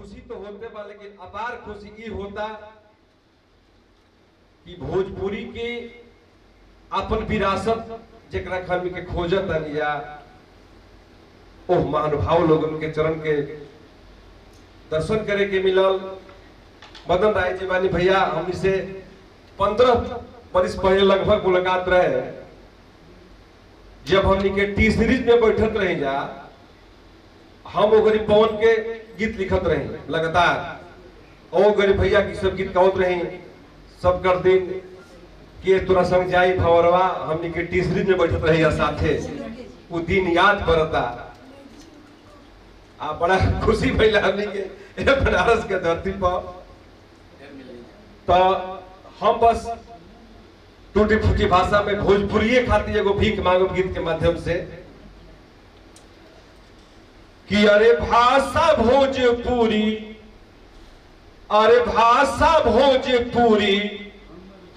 खुशी तो होते बा, लेकिन अपार खुशी ये होता कि भोजपुरी के अपन विरासत जरा खन के खोजत या ओह महानुभाव लोगन के चरण के दर्शन करे के मिलल। मदन राय जी बानी भैया हमनी से 15 वर्ष पहले लगभग मुलाकात रहे, जब हमनी के टी सीरीज में बैठत रही जा, हम ओगरी पवन के गीत लिखत रही लगातार, और गरीब भैया की सब गीत गावत रही सब कर दिन के तोरा संग जाई भवरवा, हमनी के टी सीरीज में बैठत रही साथे, वो दिन याद करता आ बड़ा खुशी भइला हमनी के बनारस के धरती पर। तो हम बस टूटी फूटी भाषा में भोजपुरी खातिर एगो भीख मांगो गीत के माध्यम से कि अरे भाषा भोजपुरी, अरे भाषा भोजपुरी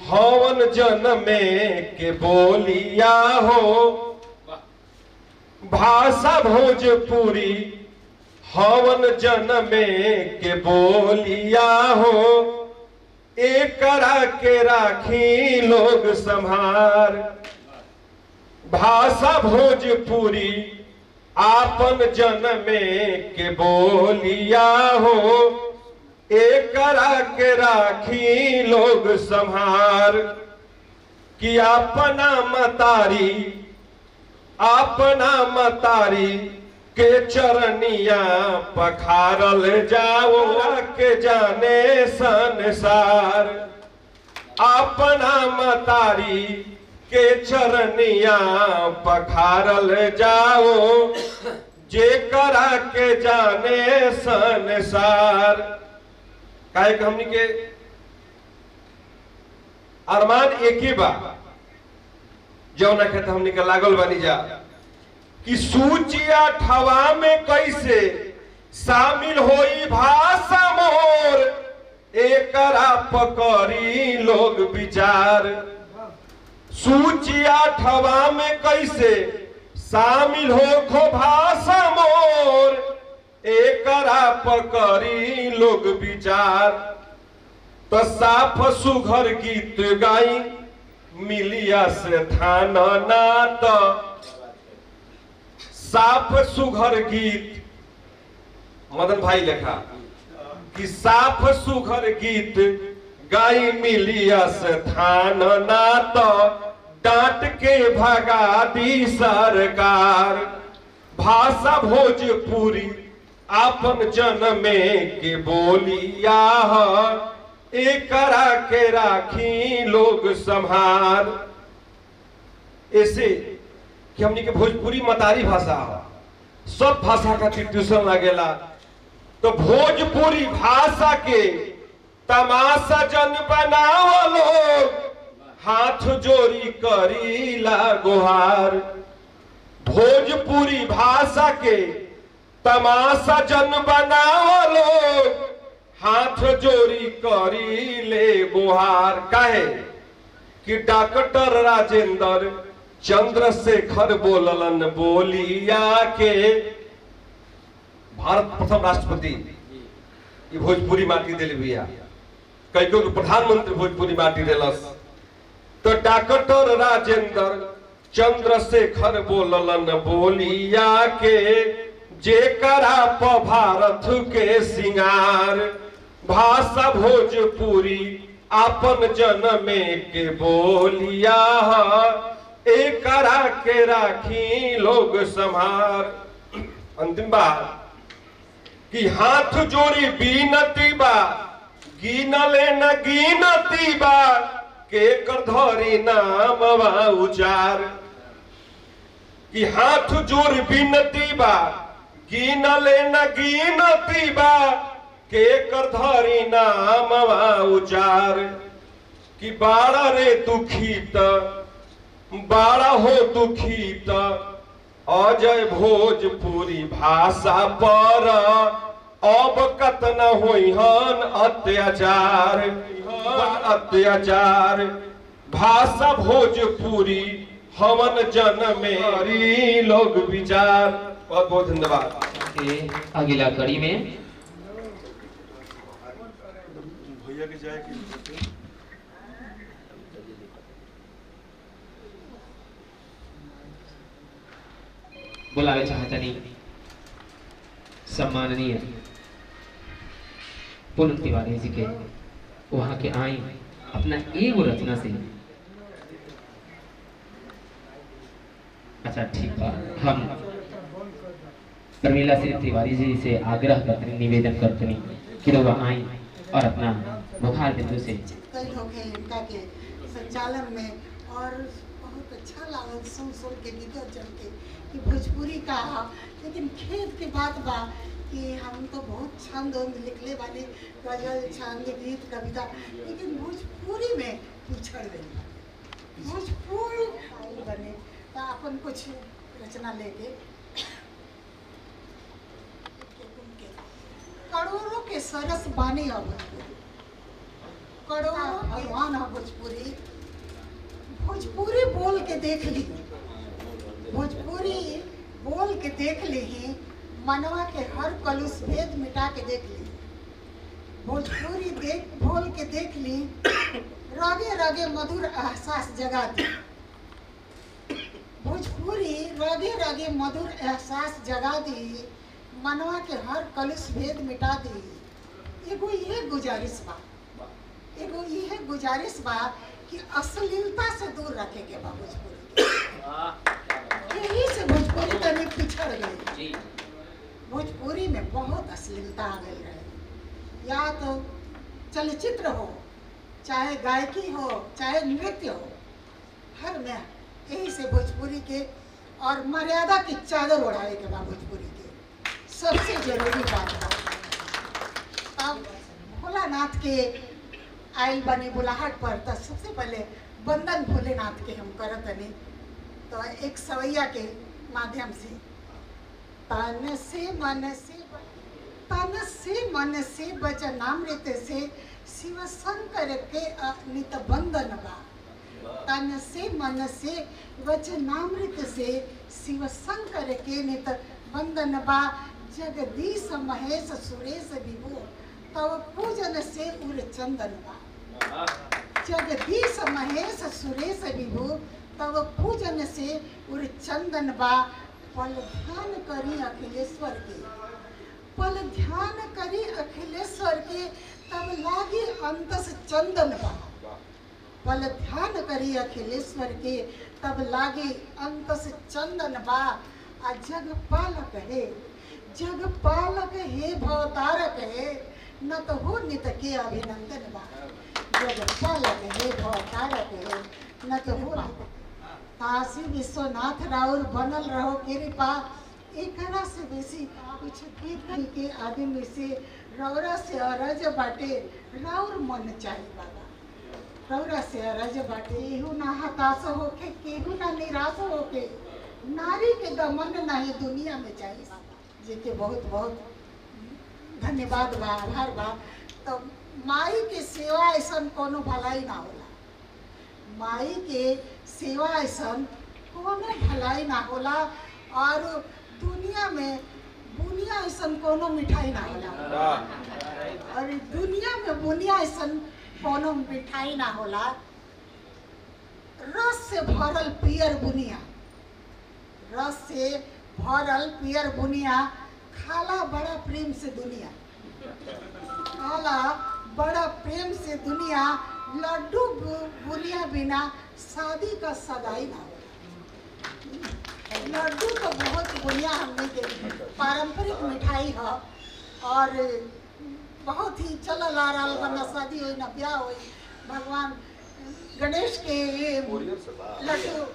हवन जनमे के बोलिया हो, भाषा भोजपुरी हवन जनमे के बोलिया हो, एकरा के राखी लोग संभार। भाषा भोजपुरी आपन जनमे के बोलिया हो, एकरा के राखी लोग संभार। कि अपना मतारी के चरनिया पखारल जाओ के जाने संसार। अपना मतारी के चरनिया पखारल जाओ, जे करा के जाने संसार। काहे कि हमनी के अरमान एक ही बा, जौना कहते हमनी के लागल बनी जा कि सूचिया ठवा में कैसे शामिल होई भाषा मोर, एकरा पकड़ी लोग विचार। सूचिया ठवा में कैसे शामिल हो खो भाषा मोर, एकरा पकड़ी लोग विचार। तो साफ सुघर गीत गाई मिलिया से थाना नात, साफ सुघर गीत मदन भाई लिखा कि साफ सुघर गीत गाई मिलिया से थान नात, डांट के भगा दी सरकार। भाषा भोजपुरी आपन जनमे के बोलिया, एकरा के राखी लोग संभार। ऐसे कि हमनी के भोजपुरी मतारी भाषा है, सब भाषा का ट्यूशन लगेला, तो भोजपुरी भाषा के तमाशा जन बनाओ लोग, हाथ जोड़ी करीला गुहार। भोजपुरी भाषा के तमाशा जन बनाओ लोग, हाथ जोड़ी करीले गुहार। काहे कि डॉक्टर राजेंद्र चंद्रशेखर बोललन बोलिया के, भारत प्रथम राष्ट्रपति ये भोजपुरी माटी दिल भैया, कई को प्रधानमंत्री भोजपुरी माटी दिलस। तो डॉक्टर राजेंद्र चंद्रशेखर बोललन बोलिया के, जेकरा प भारत के सिंगार। भाषा भोजपुरी आपन जनमे के बोलिया, एकरा के राखी लोग संभार। अंतिम बात कि हाथ जोड़ी बीनती बा, गिनले न गिनती बा, के कर धरी नाम उचार। कि हाथ जोड़ी बीनती बा, गिनले न गिनती बा, के कर धरी नाम उचार। कि बाड़ा रे दुखित बाड़ा हो दुखित, अजय भोजपुरी भाषा पर अब कतना होइहन अत्याचार। अत्याचार भाषा भोजपुरी हवन जनमे लोग विचार। बहुत बहुत धन्यवाद। अगला कड़ी में भैया के जाए कि बुलावे चाहतनी सम्माननीय पूनम तिवारी जी के वहां के आई अपना एगो रचना से। अच्छा ठीक बा, हम प्रमीला श्री तिवारी जी से आग्रह करते निवेदन करते कि वह आई और अपना बुखार बिंदु से कई लोग हैं इनका के संचालन में, और बहुत अच्छा लागल सुन के गीत जम के कि भोजपुरी का, लेकिन खेत के बात बा कि हम तो बहुत छंद लिखले वाले गजल छंद गीत कविता, लेकिन भोजपुरी में पिछड़ गई। भोजपुरी बने तो अपन कुछ रचना लेके करोड़ों के सरस बानी है भोजपुरी, करोड़ों भगवान है भोजपुरी। भोजपुरी बोल के देख ली, भोजपुरी बोल के देख ली ही मनवा के हर कलुष भेद मिटा के देख ली। भोजपुरी बोल के देख ली, रगे रगे मधुर एहसास जगा दी। भोजपुरी रगे रगे मधुर एहसास जगा दी, मनवा के हर कलुष भेद मिटा दी। एगो ये गुजारिश बा, एगो ये गुजारिश बा कि अश्लीलता से दूर रखे के बा भोजपुरी। यही से भोजपुरी तनी पिछड़ गई। भोजपुरी में बहुत अश्लीलता आ गई रहे, या तो चलचित्र हो, चाहे गायकी हो, चाहे नृत्य हो, हर में यही से भोजपुरी के और मर्यादा की चादर ओढ़ावे के बा भोजपुरी के सबसे जरूरी बात बा। अब भोलानाथ के आयल बने बुलाहट पर, तो सबसे पहले वंदन भोलेनाथ के हम करत नहीं, तो एक सवैया के माध्यम से तन से मन से वचनामृत से शिव शंकर के नित बंदन बा। तन से मन से वचनामृत से शिव शंकर के नित बंदन बा। जगदीश महेश सुरेश विभु तव पूजन से उर चंदन बा। जगदीश महेश सुरेश विभु तव पूजन से उर चंदन बा। पल ध्यान करी अखिलेश्वर के, पल ध्यान करी अखिलेश्वर के, तब लागी अंतस चंदन बा। पल ध्यान करी अखिलेश्वर के, तब लागी अंतस चंदन बा। आ जग पालक है, जग पालक है, भवतारक है, न तो हो नित के अभिनंदन बा। जग पालक है, भवतारक है, न तो हो नित। काशी विश्वनाथ राउर बनल रहो कृपा, एकरा से बेसी कुछ कीर्तन के आदमी से रौरा से अरज बाटे, राउर मन चाहिए बाबा। रौरा से अरज बाटे, केहू ना हताश होके, केहू ना निराश होके, नारी के दमन नहीं दुनिया में चाहिए। जेके बहुत बहुत धन्यवाद बा, आभार बा। तो माई के सेवा ऐसा कोनो भलाई ना होला, माई के सेवा ऐसा कोनो भलाई ना होला, और दुनिया में बुनिया ऐसा कोनो मिठाई ना होला, और दुनिया में बुनिया ऐसा कोनो मिठाई ना होला। रस से भरल पियर बुनिया, रस से भरल पियर बुनिया, खाला बड़ा प्रेम से दुनिया, खाला बड़ा प्रेम से दुनिया। लड्डू बुनिया बिना शादी का सगाई ना हो। लड्डू तो बहुत बुनिया हमने के पारंपरिक मिठाई है, और बहुत ही चलल आ रहा बना, शादी हो ना ब्याह हो। भगवान गणेश के लड्डू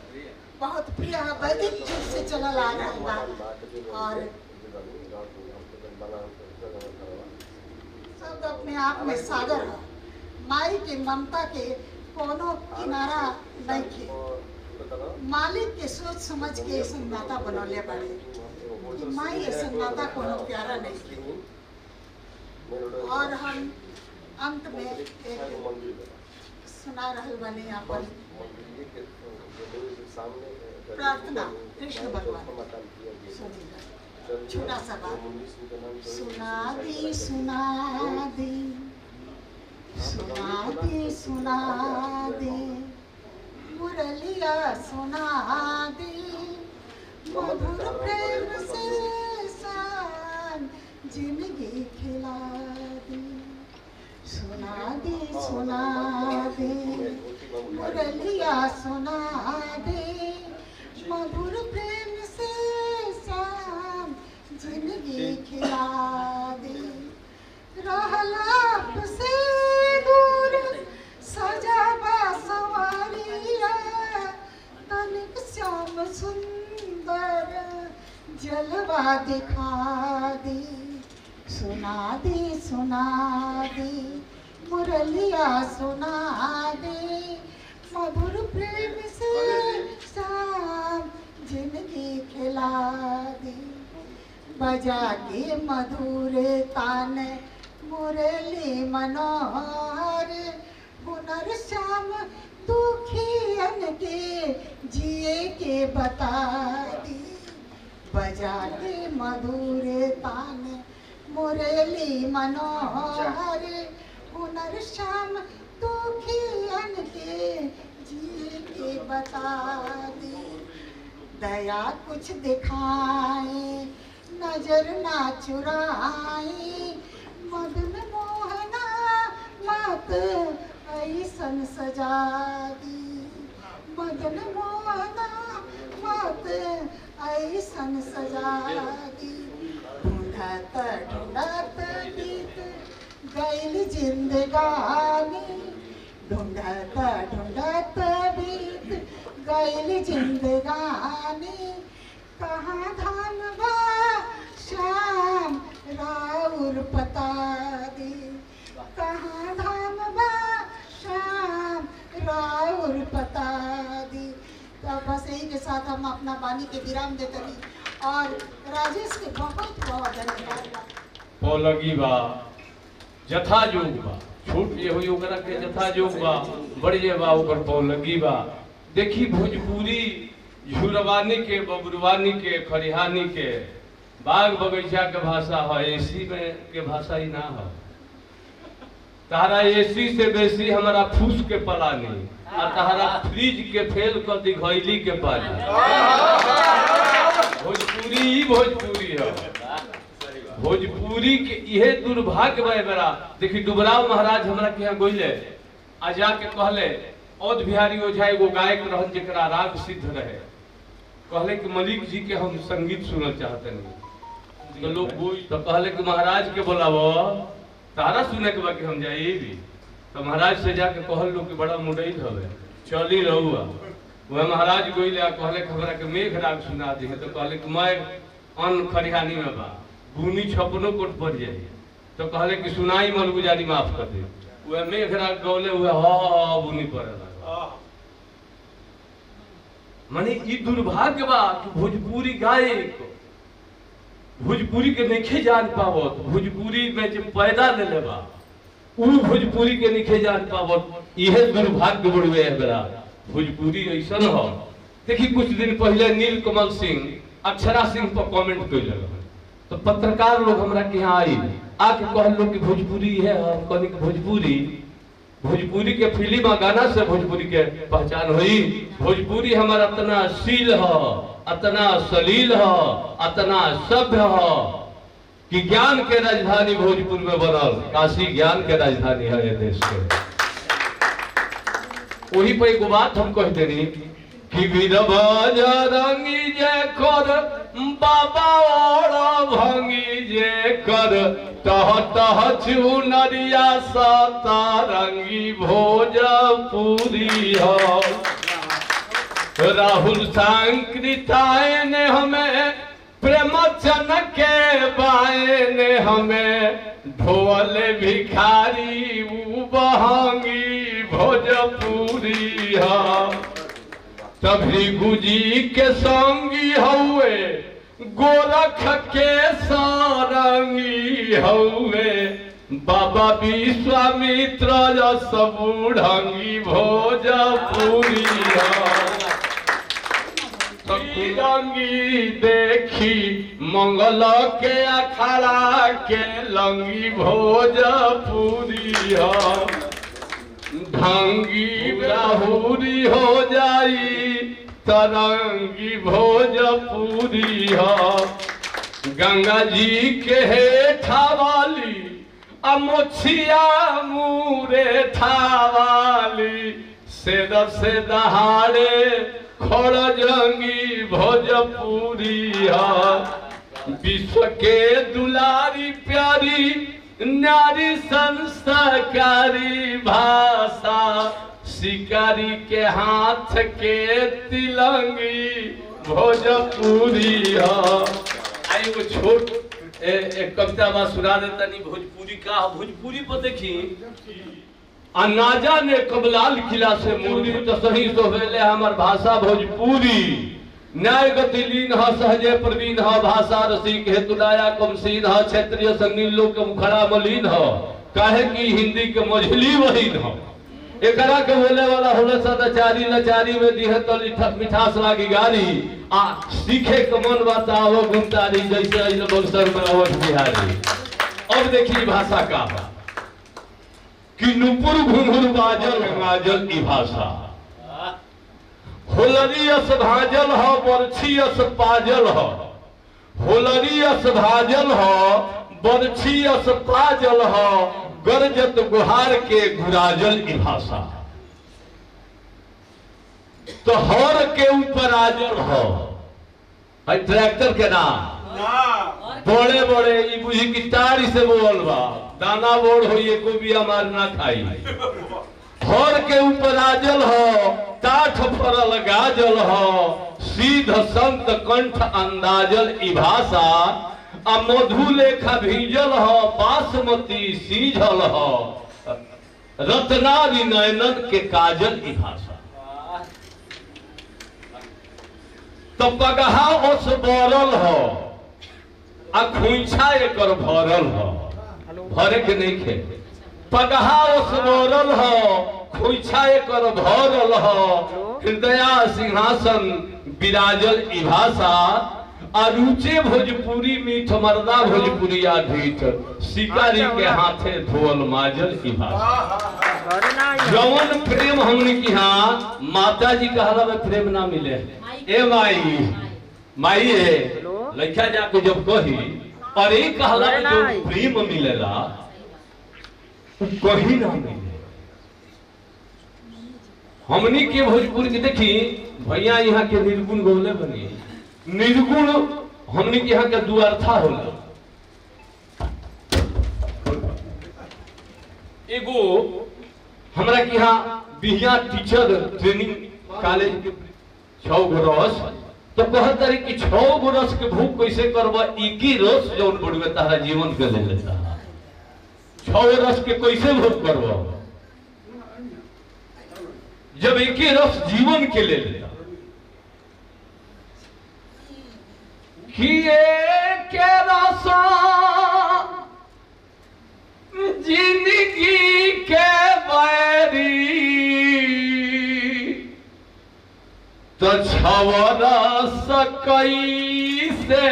बहुत प्रिय है, वैदिक युग से चलल आ रहा बा, और सब अपने आप में सागर है। माई के ममता के कोनो किनारा नहीं थे। मालिक के सोच समझ के ऐसा नाता बनौले बड़े कि माई ऐसा नाता कोनो प्यारा नहीं थे। और हम अंत में एक सुना रहल बने अपन प्रार्थना कृष्ण भगवान। छोटा सा बात, सुना दी सुना दे मुरलिया सुना दे मधुर प्रेम से सान जिंदगी खिला दे सुना दे मुरलिया सुना दे मधुर प्रेम से सान जिंदगी खिला दे रहलाप से दूर सजावा सवारिया तनिक श्याम सुंदर जलवा दिखा दे सुना दे मुरलिया सुना दे मधुर प्रेम से शाम जिंदगी खिला दे बजा के मधुर तान मुरली मनोहर हुनर श्याम दुखियन के जिए के बता दी बजा के मधुर तान मुरली मनोहर हुनर श्याम दुखियन के जिए के बता दी दया कुछ दिखाए नजर ना चुराए मदन मोहना मात ऐसन सजा दी मदन मोहना मात ऐसन सजा दी ढूंढत गीत गैल जिंदगानी ढूंढत गीत गैल जिंदगानी कहाँ धाम बा श्याम राउर पता दी कहाँ धाम बा श्याम राउर पता दी। तो बस यही के साथ हम अपना वाणी के विराम देते रही और राजेश के बहुत बहुत धन्यवाद। पौलगी बा जथा जोग बा छूट ये हुई ओकरा के जथा जोग बा बढ़िया बा ओकर पौलगी बा। देखी भोजपुरी झुरवानी के बबुरवानी के खरिहानी के बाग बगीचा के भाषा है एसी में के भाषा ही ना है। तारा एसी से बेसी हमारा फूस के पलानी और तारा फ्रिज के फेल कर दी घैली के पानी। भोजपुरी ही भोजपुरी है। भोजपुरी के यह दुर्भाग्य बा बेरा। देखी दुबराव महाराज हमरा के यहाँ गोइले आ जाके कहले औध बिहारी ओझा एगो गायक रहन जरा राग सिद्ध रहे कहले कि मलिक जी के हम संगीत सुनना चाहते नहीं तो लोग बोई तो कहले कि महाराज के बोलावो तारा सुने के बाद हम जाइए भी तो महाराज से जाके कहल लोग कि बड़ा मुडई हवे चली रहुआ वह महाराज गोइले कहले कि हमरा के मेघ राग सुना दी तो कहले कि मैं अन्न खरिहानी में बा भूमि छपनो कोट पड़ जाए तो कहले कि सुनाई मन गुजारी माफ कर दे वह मेघ राग गौले हुए हा बुनी पड़े माने ई दुर्भाग्य बा कि भोजपुरी गायक भोजपुरी के नहीं जान पावत भोजपुरी में जो पैदा ले बा उ भोजपुरी के नहीं जान पावत यह दुर्भाग्य बढ़वे है बेरा। भोजपुरी ऐसा हो देखी कुछ दिन पहले नीलकमल सिंह अक्षरा सिंह पर कमेंट कैले तो पत्रकार लोग हमरा के यहाँ आई आके कहल लोग कि भोजपुरी है हम कहनी कि भोजपुरी के फिल्म और गाना से भोजपुरी के पहचान हुई। भोजपुरी हमारा इतना शील है इतना सलील है इतना सभ्य है कि ज्ञान के राजधानी भोजपुर में बनल काशी ज्ञान के राजधानी है ये देश के। वही पर एक बात हम कह देनी कि वीरभद्रंगी जे कर बाबा और भंगी जे कर तह तह चुनरिया सतारंगी भोजपुरी हो। राहुल सांकृताय ने हमें प्रेमचन के बाए ने हमें ढोल भिखारी बहंगी भोजपुरी हो। तभी गुजी के संगी हुए गोरख के सारंगी हुए बाबा विश्वामित्र सबूढ़ंगी भोजपुरी रंगी देखी मंगल के अखाड़ा के लंगी भोजपुरी ढंगी राहुरी हो जाई तरंगी भोजपुरी हो गंगा जी के हेठा वाली अमुछिया मुरे ठावाली से दहाड़े खड़जंगी भोजपुरी हो विश्व के दुलारी प्यारी नारी संस्कारी भाषा शिकारी के हाथ के तिलंगी भोजपुरी हो। आई वो छोट एक कविता बा सुना देता नहीं भोजपुरी का भोजपुरी पर देखी अनाजा ने कबलाल किला से मूर्ति तो सही सोहेले हमार भाषा भोजपुरी न्याय गति लीन ह सहजे प्रवीण ह भाषा रसिक हेतु नाया कमसीन ह क्षेत्रीय संगीन लोक के मुखड़ा मलिन ह काहे की हिंदी के मझली वहीन ह एकरा के बोले वाला होले सदाचारी लाचारी में दिह तो मिठास लागी गारी आ सीखे के मन बताओ गुमतारी जैसे अइल बक्सर में अवध बिहारी। अब देखिए भाषा का बा कि नुपुर घुंघुर बाजल गंगाजल ई भाषा होलरी अस भाजल हो बरछी अस पाजल हो होलरी अस भाजल हो बरछी अस पाजल हो गरजत गुहार के गुराजल ई भाषा तो हर के ऊपर आजल हो ट्रैक्टर के नाम बड़े बड़े ई बुझी की तारी से बोल बा दाना बोड़ हो ये को बिया मार ना खाई हर के ऊपर आजल हो टाठ फरल गाजल हो सीध संत कंठ अंदाजल ई भाषा आ मधु लेखा भीजल हो बासमती सीझल हो रत्नारी नयनन के काजल ई भाषा तो पगहा ओस बोरल हो आ खुइछा एकर भरल हो भरे के नहीं खे पगहा ओस बोरल हो खुइछा एकर भरल हो हृदय सिंहासन विराजल ई भाषा अरुचे भोजपुरी मीठ मर्दा भोजपुरी आधीठ शिकारी के हाथे धोल माजल की भाषा जवन प्रेम हमने की हाँ माता जी कहला में प्रेम ना मिले ए माई माई है लड़का जाके जब कही और एक कहला में जो प्रेम मिलेला कहीं ना मिले हमने के भोजपुरी की देखी भैया यहाँ के निर्गुण बोले बनी निर्गुण हमने के यहाँ का दुअर्था होला एगो हमरा के यहाँ बिहिया टीचर ट्रेनिंग कॉलेज के 6 गो रस तो कहत रही कि 6 गो रस के भूख कैसे करबा एक ही रस जौन बढ़वे तारा जीवन के ले लेता 6 रस के कैसे भूख करबा जब एक ही रस जीवन के ले लेता किए के रसा जिंदगी के बैरी तो 6 रस कैसे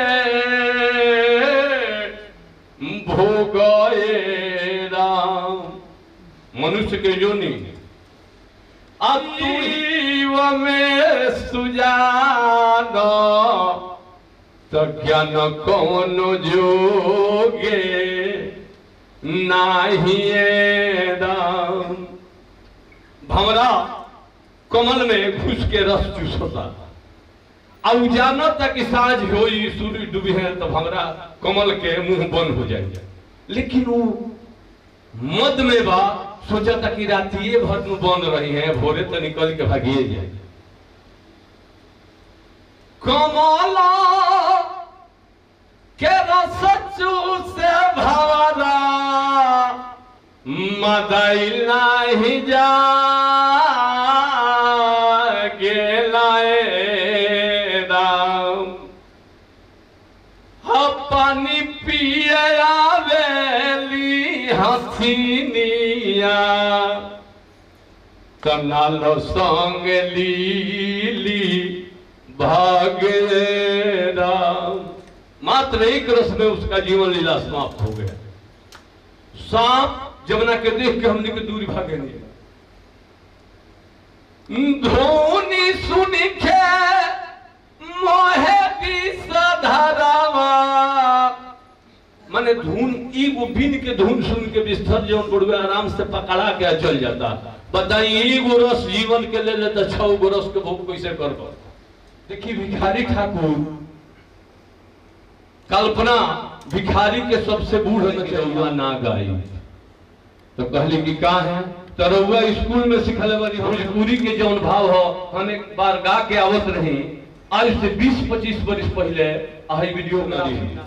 भोगए राम मनुष्य के योनि अतीव में सुजाना तो ज्ञान कौन जोगे नाहिए राम भमरा कमल में घुस के रस चूसता अब जाना तक साझ हो सूर्य डूबी है तो भमरा कमल के मुंह बंद हो जाएगा लेकिन वो मद में बा सोचा था कि रातिये भर में बंद रही है भोरे तो निकल के भागिए जाए कमला के रस चूसे भवरा मदाई नहीं जा पानी पिए आवेली हसीनिया कनाल संग लीली भागे राम मात्र एक रस में उसका जीवन लीला समाप्त हो गया। सांप जमुना के देख के हमने के दूरी भागे नहीं धोनी सुन के मोहे विषधरवा माने धुन एगो बिन के धुन सुन के बिस्तर जौन बड़ुआ आराम से पकड़ा के चल जाता। बताइए एगो रस जीवन के ले लेता 6 गो रस के भोग कैसे कर। देखिए भिखारी ठाकुर कल्पना भिखारी के सबसे बूढ़ नचरुआ ना गाई तो कहली कि का है तरौआ स्कूल में सिखले वाली भोजपुरी के जौन भाव हो हम एक बार गा के आवत रही आज से 20-25 वर्ष पहले आई वीडियो बना दी।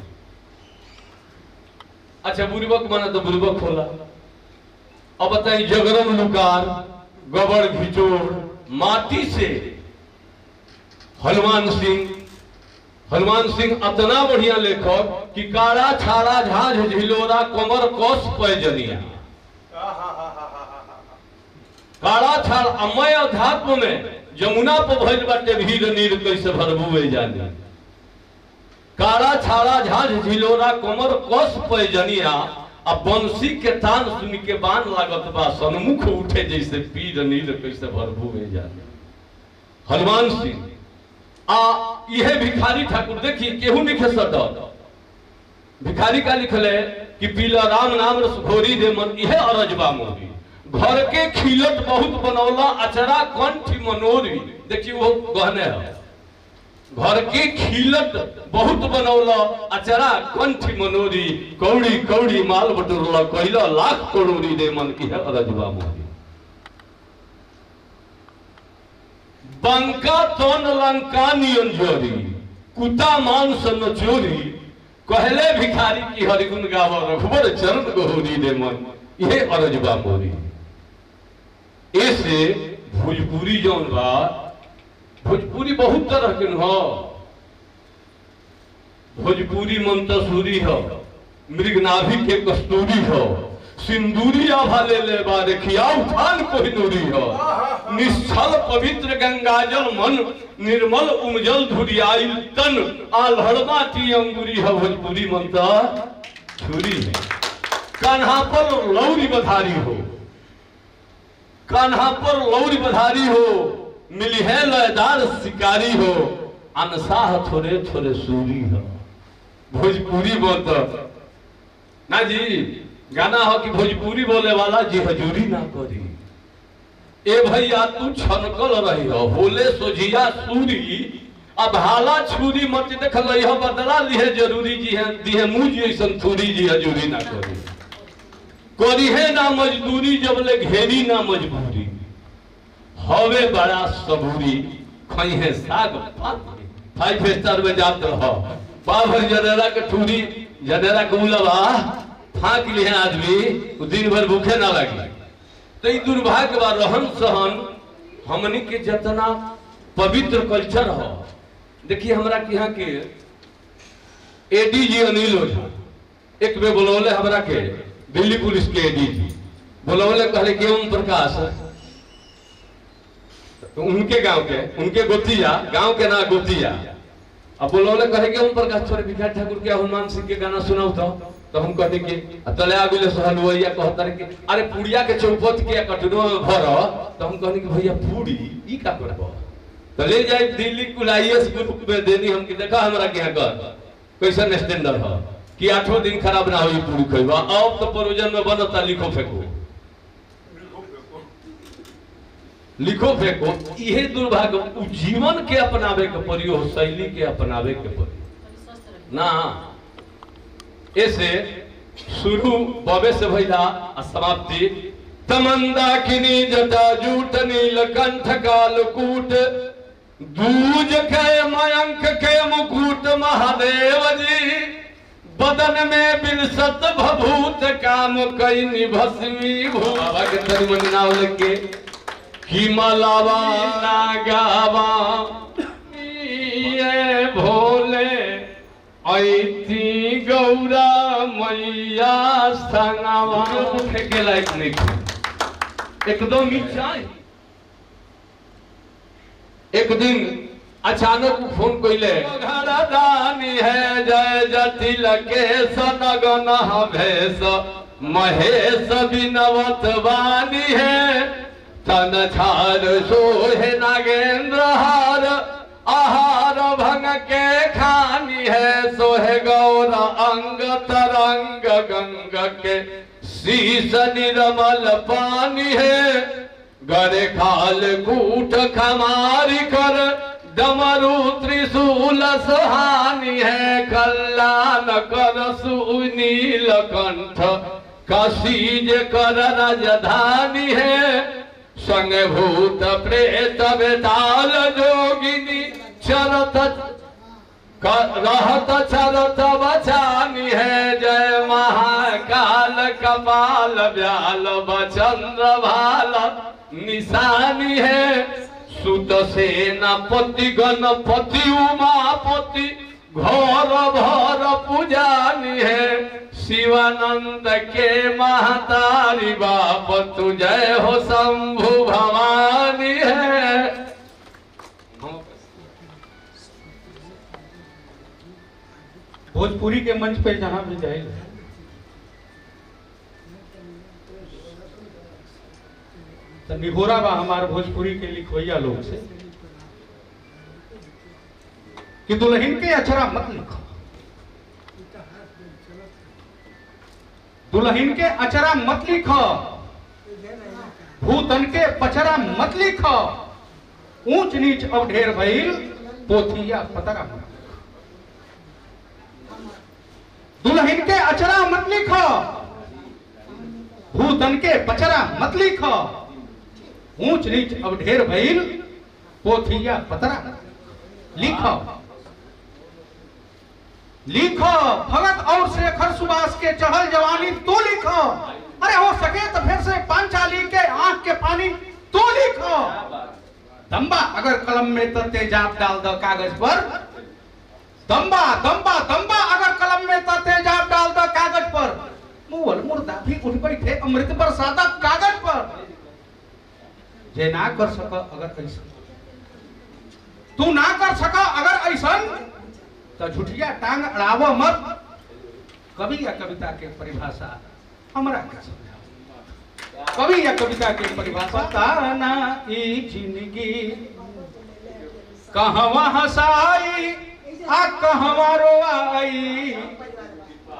अच्छा बुरबक माना तो बुरबक होला। अब बताइए जगरम लुकार गबड़ घिचोड़ माटी से हनुमान सिंह इतना बढ़िया लेखक कि काड़ा छाड़ा झाझ झिलोरा कमर कस पैजनिया काड़ा छाड़ अमय अध्यात्म में जमुना पर भइल बाटे भीड़ नीर कैसे भरबुए जाने काड़ा छाड़ा झाझ झिलोरा कमर कस पैजनिया अब बंसी के तान सुन के बान लागत बा सन्मुख उठे जैसे पीर नीर कैसे भरबुए जाने। हनुमान सिंह यह भिखारी ठाकुर देखिए केहू लिखे सदर भिखारी का लिखले कि पीला राम नाम रस घोरी दे मन यह अरजबा मोरी घर के खिलट बहुत बनौला अचरा कंठ मनोरी। देखिए वो गहने है घर के खिलट बहुत बनौला अचरा कंठ मनोरी कौड़ी कौड़ी माल बटोरला कैला लाख करोड़ी दे मन की है अरजबा मोरी। बंका तोन लंका नियन जोरी कुता मांस न चोरी कहले भिखारी की हरिगुण गावा रघुबर चरण गहोरी दे मन ये अरजबा मोरी। ऐसे भोजपुरी जौन बा भोजपुरी बहुत तरह के हो। भोजपुरी मंतसूरी हो मृगनाभि के कस्तूरी हो सिंदूरी आभा ले बारे खिया उठान कोहिनूरी हो निश्चल पवित्र गंगाजल मन निर्मल उमजल धुरियाइल तन आल्हड़मा टी अंगुरी हो। भोजपुरी मंता छुरी है कान्हा पर लौरी बधारी हो कान्हा पर लौरी बधारी हो मिली है लयदार शिकारी हो अनसाह थोड़े थोड़े सूरी हो। भोजपुरी बोलता ना जी गाना हो कि भोजपुरी बोले वाला जी हजूरी ना करी ए भैया तू छनकल रही हो होले सोझिया सूरी अब हाला छुरी मत देख लई हो बदला लिहे जरूरी जी है दिहे मुझ ऐसन थूरी जी हजूरी ना करी है ना मजदूरी जब ले घेरी ना मजबूरी हवे बड़ा सबूरी खई है साग 5 स्टार में जात रहो बाभर जनेरा के ठूरी जनेरा के उलवा फाँक लिए आदमी दिन भर भूखे ना लगे। तो ये दुर्भाग्य बा रहन सहन हमनी के जितना पवित्र कल्चर हो। देखिए हमरा के यहाँ के एडीजी अनिल ओझा एक बे बोलौले हमरा के दिल्ली पुलिस के एडीजी बोलौले कहले कि ओम प्रकाश तो उनके गांव के उनके गोतिया गांव के ना गोतिया अब बोलौले कहे कि ओम प्रकाश छोरे भिखारी ठाकुर के हनुमान सिंह के गाना सुनाओ तो हम कहते कि तले आगुले सहलुइया कहता कि अरे पुड़िया के चौपट के कटनो में भर तो हम कहने कि भैया पूड़ी ई का करबो तो ले जाए दिल्ली कुलाईएस ग्रुप में देनी हम कि देखा हमरा के यहाँ कर कैसन स्टैंडर्ड हो कि 8 दिन खराब ना होई पूरी खइबा अब तो प्रोविजन में बनता लिखो फेंको इहे दुर्भाग्य जीवन के अपनावे के परियो शैली के अपनावे के परियो ना ऐसे शुरू बबे से भइला समाप्ति तमंदा किनी जटा जूट नीलकंठ कालकूट दूज के मयंक के मुकुट महादेव जी बदन में बिलसत भभूत काम कई निभस्मी भूत नाव के कि मलावा नागावा ये भोले ऐती गौरा मैया संगवा के लायक नहीं एकदम नीचा। एक दिन अचानक फोन कोइले दानी है जय जटिल के सनगन भेष महेश बिनवत वानी है तन छार सोहे नागेंद्र हार आहार भंग के खानी है सोहे गौर अंग तरंग गंग के शीश निर्मल पानी है गरे खाल कूट खमारी कर डमरू त्रिशूल सुहानी है कल्याण कर सुनील कंठ काशीज कर राजधानी है संग भूत प्रेत बेताल जोगिनी चरत रहत चरत बचानी है जय महाकाल कपाल व्याल बचंद्र भाल निशानी है सुत सेनापति गणपति उमापति घोर भर पुजानी है शिवानंद के महतारी बाप तु जय हो शंभु भवानी है। भोजपुरी के मंच पे जहां भी जाए तो निभोरा बा हमारे भोजपुरी के लिखवैया लोग से कि दुल्हन के अचरा मत लिखो, दुल्हन के अचरा मत लिखो, भूतन के पचरा मत लिखो, ऊंच नीच अब ढेर भइल पोथिया पतरा मत। दुल्हन के अचरा मत लिखो, भूतन के पचरा मत लिखो, ऊंच नीच अब ढेर भइल पोथिया पतरा लिखो। लिखो भगत और शेखर सुभाष के चढ़ल जवानी तो लिखो, अरे हो सके तो फिर से पांचाली के आंख के पानी तो लिखो। दम्बा अगर कलम में तो तेजाब डाल दो कागज पर, दम्बा दम्बा दम्बा अगर कलम में तो तेजाब डाल दो कागज पर, मुअल मुर्दा भी उठ बैठे अमृत बरसाता कागज पर। जे ना कर सको अगर ऐसा, तू ना कर सको अगर ऐसा तो झूठिया टांग अड़ावो मत। कवि या कविता के परिभाषा हमरा के समझाओ, कवि या कविता के परिभाषा ताना ई जिंदगी कहवा हसाई आ कहवा रोआई,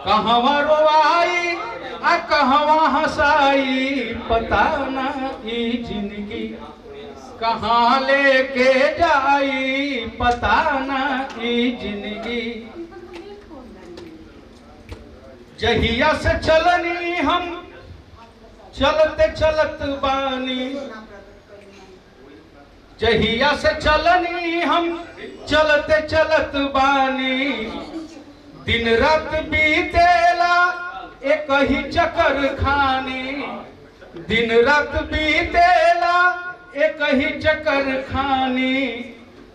कहवा रोआई आ कहवा हसाई, पता ना ई जिंदगी कहाँ लेके जाई, पता ना ई जिंदगी। जहिया से चलनी हम चलते चलत बानी, जहिया से चलनी हम चलते चलत बानी, दिन रात बीतेला एक ही चक्कर खानी, दिन रात बीतेला एक ही चक्कर खानी,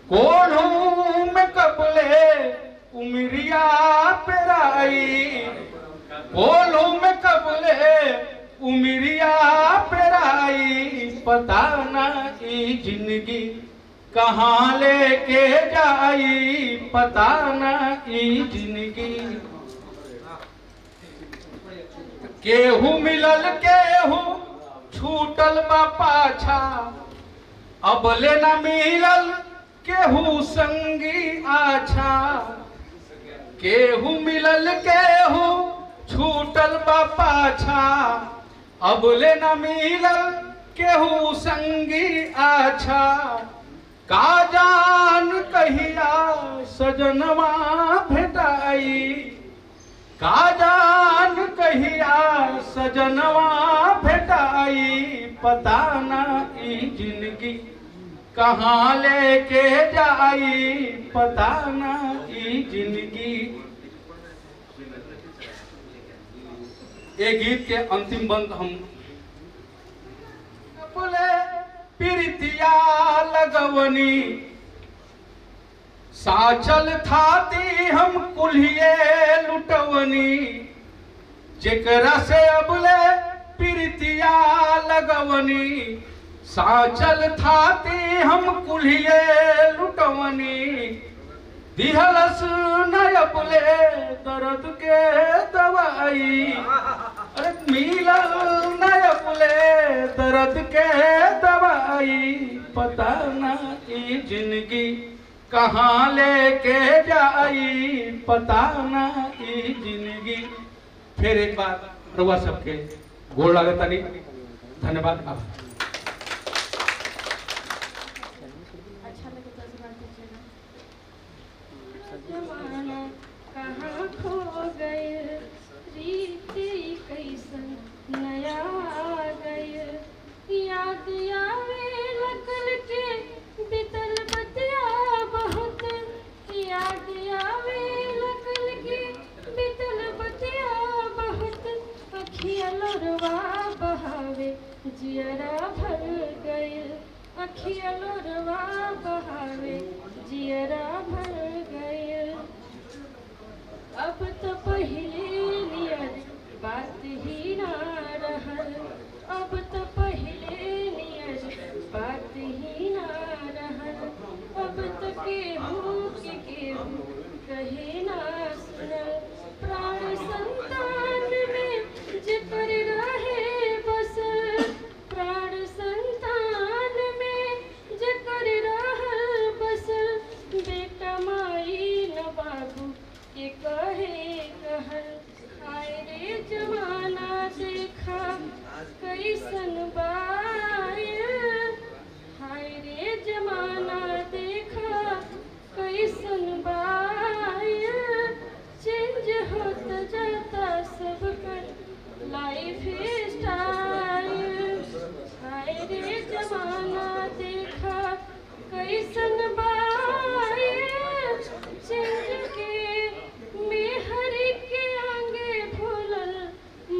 कोल्हू में कबले उमरिया पेराई, कोल्हू में कबले उमरिया पेराई, पता ना ई जिंदगी कहाँ लेके जाई, पता ना ई जिंदगी। केहू मिलल केहू छूटल बा पाछा, अब ले न मिलल केहू संगी आछा, केहू मिलल केहू छूटल बा पाछा, अब ले न मिलल केहू संगी आछा, का जान कहिया सजनवा भेटाई, का जान कहिया सजनवा भेटाई, पता ना ई जिंदगी कहाँ लेके जाई, पता ना ई जिंदगी। ये गीत के अंतिम बंद हम बोले प्रीतिया लगवनी, साचल थाती हम कुल्हिए लुटवनी, जेकरा से अबले प्रीतिया लगवनी, साचल थाती हम कुल्हिए लुटवनी, दिहलस न अबले दर्द के दवाई, अरे मिलल न अबले दर्द के दवाई। जाई, पता ना ई जिंदगी कहाँ लेके जाई, पता ना ई जिंदगी। फिर एक बार रउआ सबके गोड़ लागता नहीं, धन्यवाद। अच्छा लगे तो जुबान दीजिएगा। जमाना कहाँ खो गए, रीति कैसन नया आ गए, याद आवे लगल के बितल बतिया बहुत, याद आवे लगल के बितल बतिया बहुत, अखिया लोरवा बहावे जियरा भर गए, अखिया लोरवा बहावे जियरा भर गए। अब तो पहले नियर बात ही ना रहल, अब तो पहले नियर बात ही ना रहल, अब तो केहू के केहू कहे ना सुनल, प्राण संतान में जिकर रहे बसल, प्राण संतान में जिकर रहल बसल, बेटा माई न बाबू के कहे कहल, हाय रे जमाना देखा कैसन बायल, हाय रे जमाना देखा कैसन बायल, चेंज होत जाता सब कर लाइफ स्टाइल, हाय रे जमाना देखा कैसन बायल, चेंज के मेहरी के आगे भूलल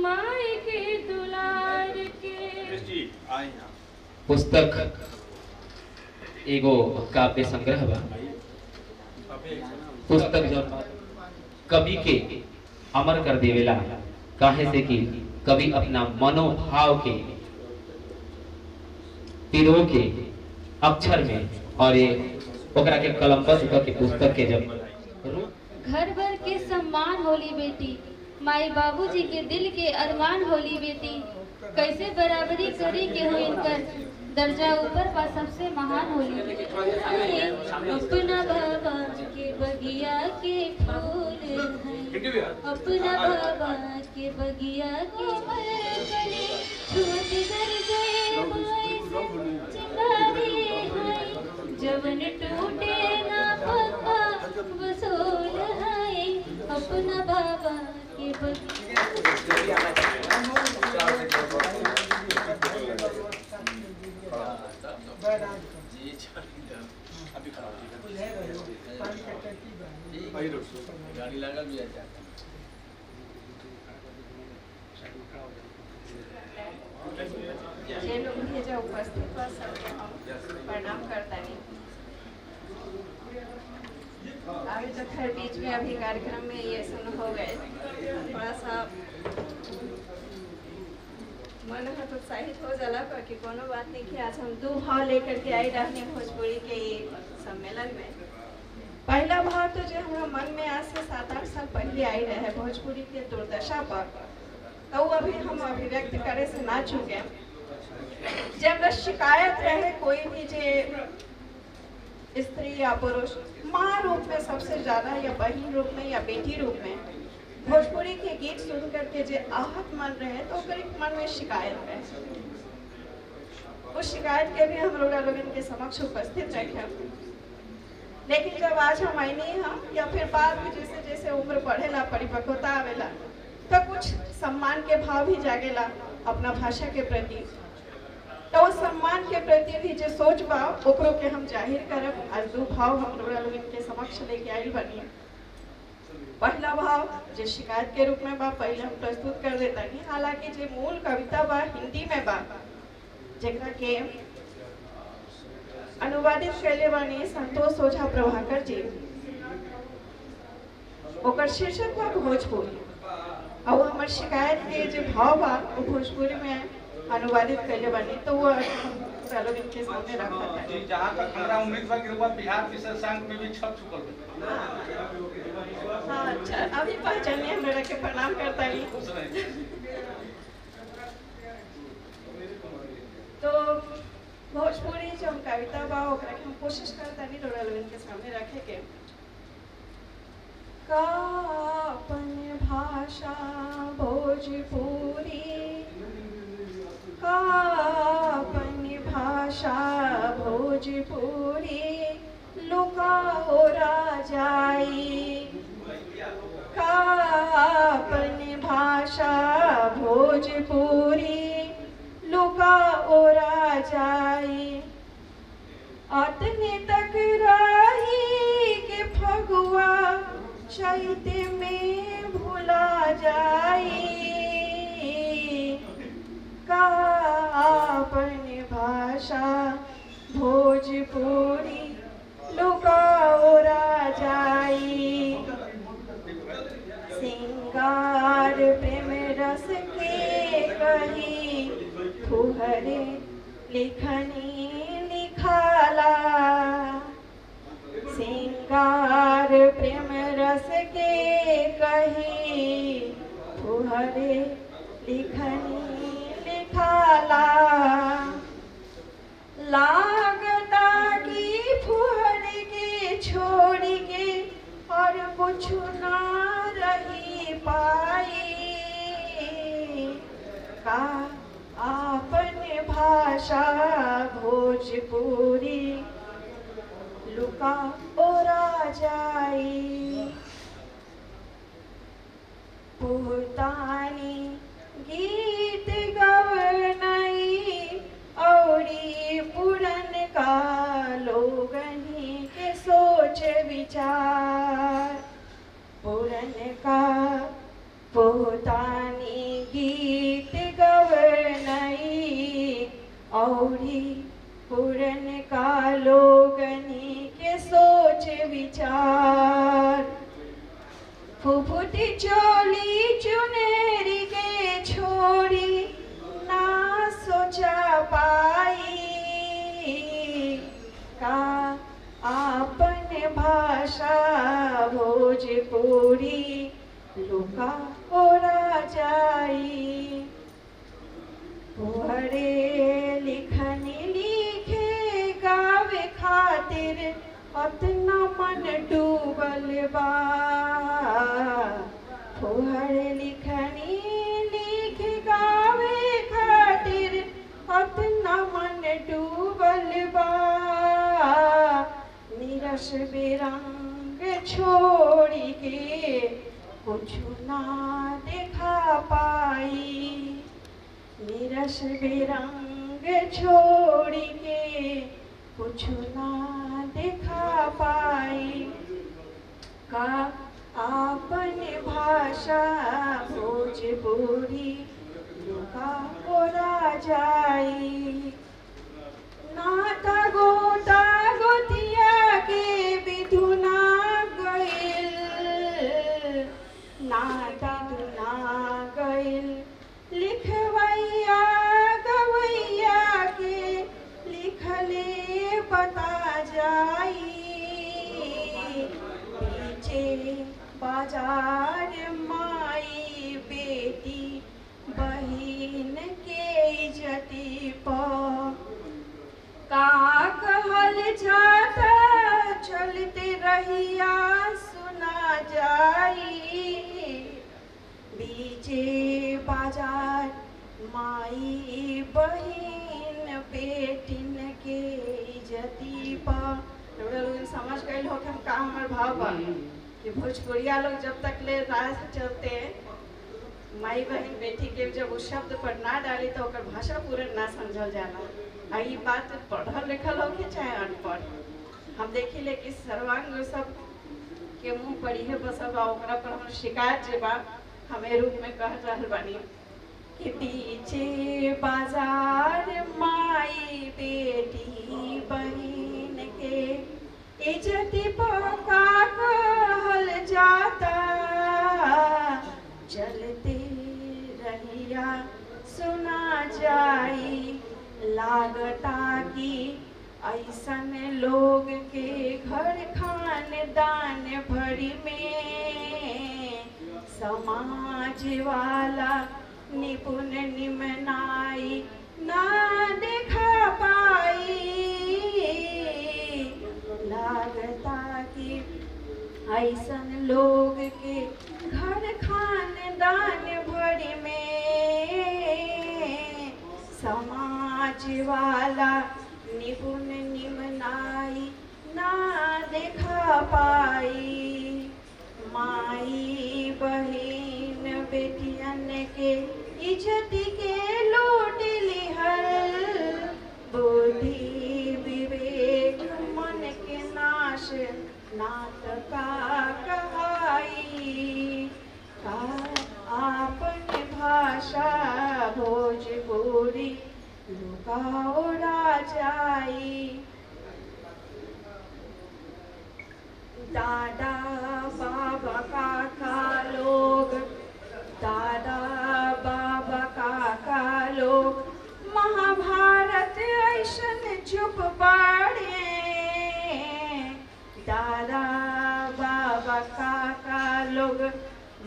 माई के दुलार के। पुस्तक एगो काव्य संग्रह बा। पुस्तक जब कवि के अमर कर देवेला, काहे से कि कवि अपना मनोभाव के पिरो के अक्षर में और ये ओकरा के कलमबद्ध करके पुस्तक के जब घर भर के सम्मान होली बेटी, माई बाबूजी के दिल के अरमान होली बेटी, कैसे बराबरी करी के हो इनकर दर्जा ऊपर बा सबसे महान होली बेटी। अपना बाबा के बगिया के फूल है, अपना बाबा के बगिया के मरकरी, छूट कर गए माई से चिंगारी है, जवन टूटे ना पक्का वसूल है, अपना बाबा के जे लोग भेजा उपस्थित बा सबके हम प्रणाम करतानी। अभी जो खैर बीच में अभी कार्यक्रम में ये सुन हो गए, थोड़ा सा मन हत उत्साहित हो जाला पर कि कोनो बात नहीं कि आज हम दो भाव लेकर के आई रहने भोजपुरी के ये सम्मेलन में। पहला भाव तो जो हमारा मन में आज से 7-8 साल पहले आई रहे भोजपुरी के दुर्दशा पर, तो वो अभी हम अभिव्यक्त करे से ना चुके। जब शिकायत रहे कोई भी जे स्त्री या पुरुष माँ रूप में सबसे ज्यादा या बहन रूप में या बेटी रूप में भोजपुरी के गीत सुन करके जे आहत मन रहे तो मन में शिकायत रहे। उस शिकायत के भी हम लोग इनके समक्ष उपस्थित रखे। लेकिन जब आज हम आईनी हम या फिर बाद में जैसे जैसे उम्र बढ़ेला परिपक्वता आवेला तो कुछ सम्मान के भाव भी जागेला अपना भाषा के प्रति। तो उस सम्मान के प्रति भी जो सोच बा ओकरो के हम जाहिर करब। आज दो भाव हम लोग इनके समक्ष लेके आई बनी। पहला भाव जो शिकायत के रूप में बा पहले हम प्रस्तुत कर देता नहीं। हालांकि जो मूल कविता बा हिंदी में बा जगह के अनुवादित कैले बानी संतोष ओझा प्रभाकर जी। ओकर शीर्षक बा भोजपुरी और हमार शिकायत के जो भाव बा वो भोजपुरी में अनुवादित कैले बानी। तो वो चलो इनके सामने रखा था। जहाँ तक हमारा उम्मीद बा कि वो बिहार विशेष संघ में भी छप चुकल बा। हाँ अच्छा अभी पहचाने हमरा के प्रणाम करता ही। तो भोजपुरी कोशिश करता नहीं रोड़ा लोगन के सामने रखे के का अपन भाषा भोजपुरी का अपन भाषा भोजपुरी लुका हो राजाई का अपन भाषा भोजपुरी लुका ओ राजाई अतने तक राही के फगुआ चैते में भुला जाई का अपन भाषा भोजपुरी लुका ओ राजाई सिंगार प्रेम रस के कही फुहरे लिखनी लिखाला सिंगार प्रेम रस के कही फुहरे लिखनी लिखाला लागता की फुहर के छोड़ के और कुछ ना रही पाई का आपन भाषा भोजपुरी लुका ओरा जाई पुहतानी गीत गवनई औरी पुरन का लोगनी के सोच विचार पुरन का पुहतानी गीत गवनई औरी पुरन का लोगनी के सोच विचार फुफुती चोली चुनेरी के छोड़ी ना सोचा पाई का आपन भाषा भोजपुरी लुका ओरा जाई पुहरे लिखनी लिखे गावे खातिर अतना मन डूबल बा पुहरे लिखनी लिखे गावे खातिर अतना मन डूबल बा निरस बेरंग छोड़ी के कुछ ना देखा पाई निरस बेरंग छोड़ी के कुछ ना देखा पाई का आपन भाषा भोजपुरी लुका ओरा जाई नाता गोता गोतिया के विधुना गइल नाता दुना गइल लिखवैया गवैया के लिखले बता जाई पीछे बाजार माई बेटी बहिन के इज्जती पर का कहल जाता चलते रहिया सुना जाई बीचे बाजार माई बहिन बेटिन के इज्जती पर समझ गए हो कि हम का हमार भाव बा कि भोजपुरिया लोग जब तक ले राह से चलते माई बहन बेटी के जब उस शब्द पर ना डाली तो ओकर भाषा पूरा ना समझल जाला आ ई बात पढ़ल लिखल हो के चाहे अनपढ़ हम देखी ले कि सर्वांग सब के मुंह पर इहे बसल बा ओकरा पर हम शिकायत जे बा हमें रूप में कह रहल बानी कि पीछे बाजार माई बेटी बहन के इज्जती पका कहल जाता चलते रहिया सुना जाई लागता कि ऐसन लोग के घर खानदान भरी में समाज वाला निपुण निमनाई ना देखा पाई ऐसन लोग के घर खानदान भर में समाज वाला निपुण निमनाई ना देखा पाई। माई बहिन बेटियन के इज्जत के लूट लिहल। बुद्धि विवेक मन के नाश नाटका कहाई। का आपन भाषा भोजपुरी लुकाओ जाई। दादा बाबा काका लोग, दादा बाबा काका लोग महाभारत ऐसन चुप बाड़े। दादा बाबा काका लोग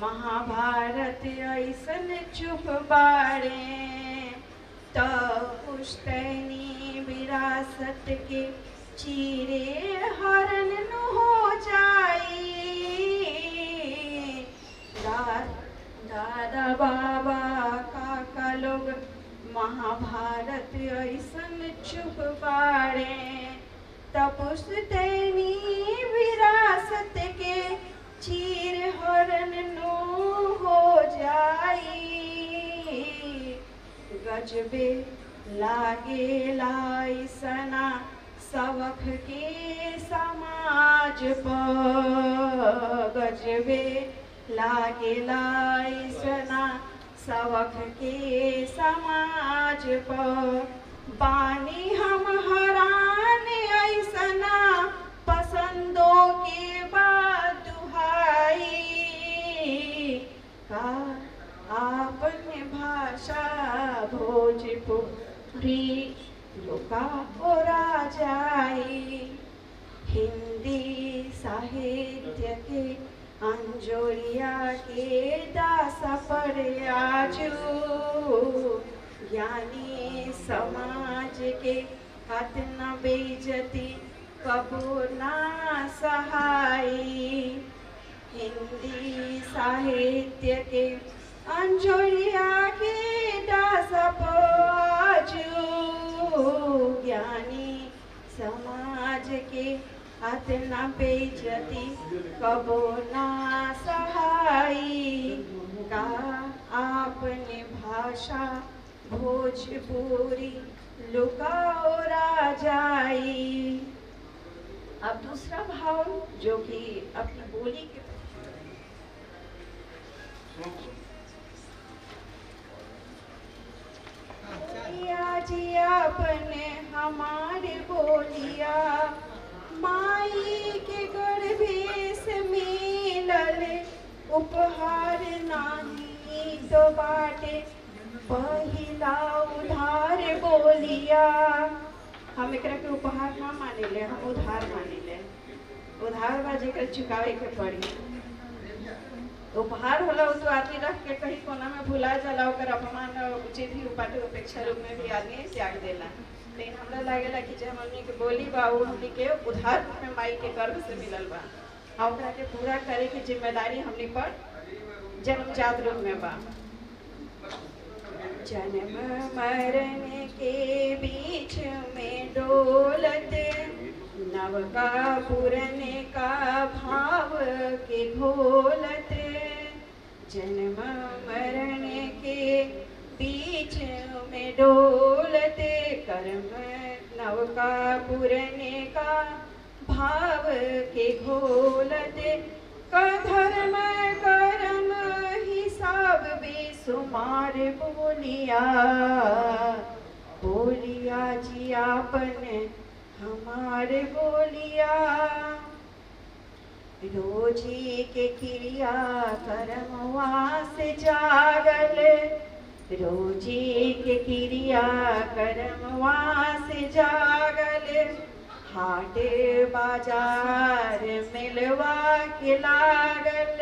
महाभारत ऐसन चुप बाड़े। तो पुश्तैनी विरासत के चीरे हरण न हो जाई। दादा बाबा काका लोग महाभारत ऐसन चुप बाड़े। तपुस्तैनी विरासत के चीर हरण नो हो जाई। गजबे लागे लाई सना सवख के समाज पर। गजबे लागे लाई सना सवख के समाज पर। बानी हम हरान ऐसना पसंदों के बाद दुहाई। का आपन भाषा भोजपुरी लुका ओरा जाई। हिंदी साहित्य के अंजोरिया के दासा पर आजू। ज्ञानी समाज के हाथ न बेइज्जती कबो ना सहाई। हिंदी साहित्य के अंजोरिया के दासा पर आजू। ज्ञानी समाज के हाथ न बेइज्जती कबो ना सहाई। का आपने भाषा भोजपुरी लुकाओ जाई। अब दूसरा भाव जो कि अपनी बोली के जी अपने हमारे बोलिया माई के गर्भे से मिलल उपहार नाही तो बाटे पहिला उधार बोलिया। हम एकरा के उपहार ना माने ले, हम उधार माने ले। उधार बा जेकर चुकावे के पड़ी। उपहार होला तो आदमी रख के कहीं कोना में भुला जाला, ओकर अपमान उचित ही उपाटे उपेक्षा रूप में भी आदमी त्याग देला। लेकिन हमरा लागेला कि जब हमनी के बोली बा वो हमनी के उधार रूप में माई के गर्भ से मिलल बा। आ ओकरा के पूरा करे की जिम्मेदारी हमनी पर जन्मजात रूप में बा। जन्म मरण के बीच में डोलते नवका पुरने का भाव के घोलते। जन्म मरण के बीच में डोलते कर्म नवका पुरने का भाव के घोलते। धर्म कर्म हिसाब बेसुमार बोलिया। बोलिया जी आपने हमारे बोलिया। रोजी के क्रिया कर्मवा से जागल। रोजी के क्रिया कर्मवा से जागल। हाट बाजार मिलवा के लागल।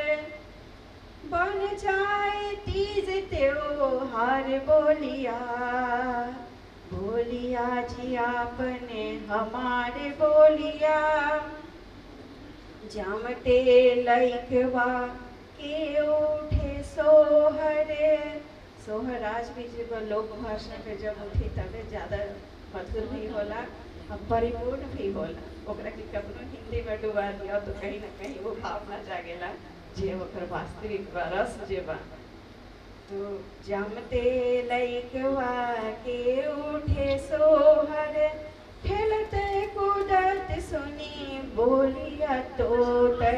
बन जाए तीज त्योहार बोलिया। बोलिया जी आपने हमारे बोलिया। जामते लइकवा के उठे सोहरे। सोहर आज भी जब लोक भाषा पे जब उठी तबे ज्यादा मधुर भी होला और परिपूर्ण भी होला। ओकरा के कखनो हिंदी में डुबा दिया तो कहीं ना कहीं वो भावना जागेला जे ओकर वास्तविक रस जे बा। तो जामते लइकवा के उठे सोहर, खेलते कूदत सुनी बोलिया तोतर।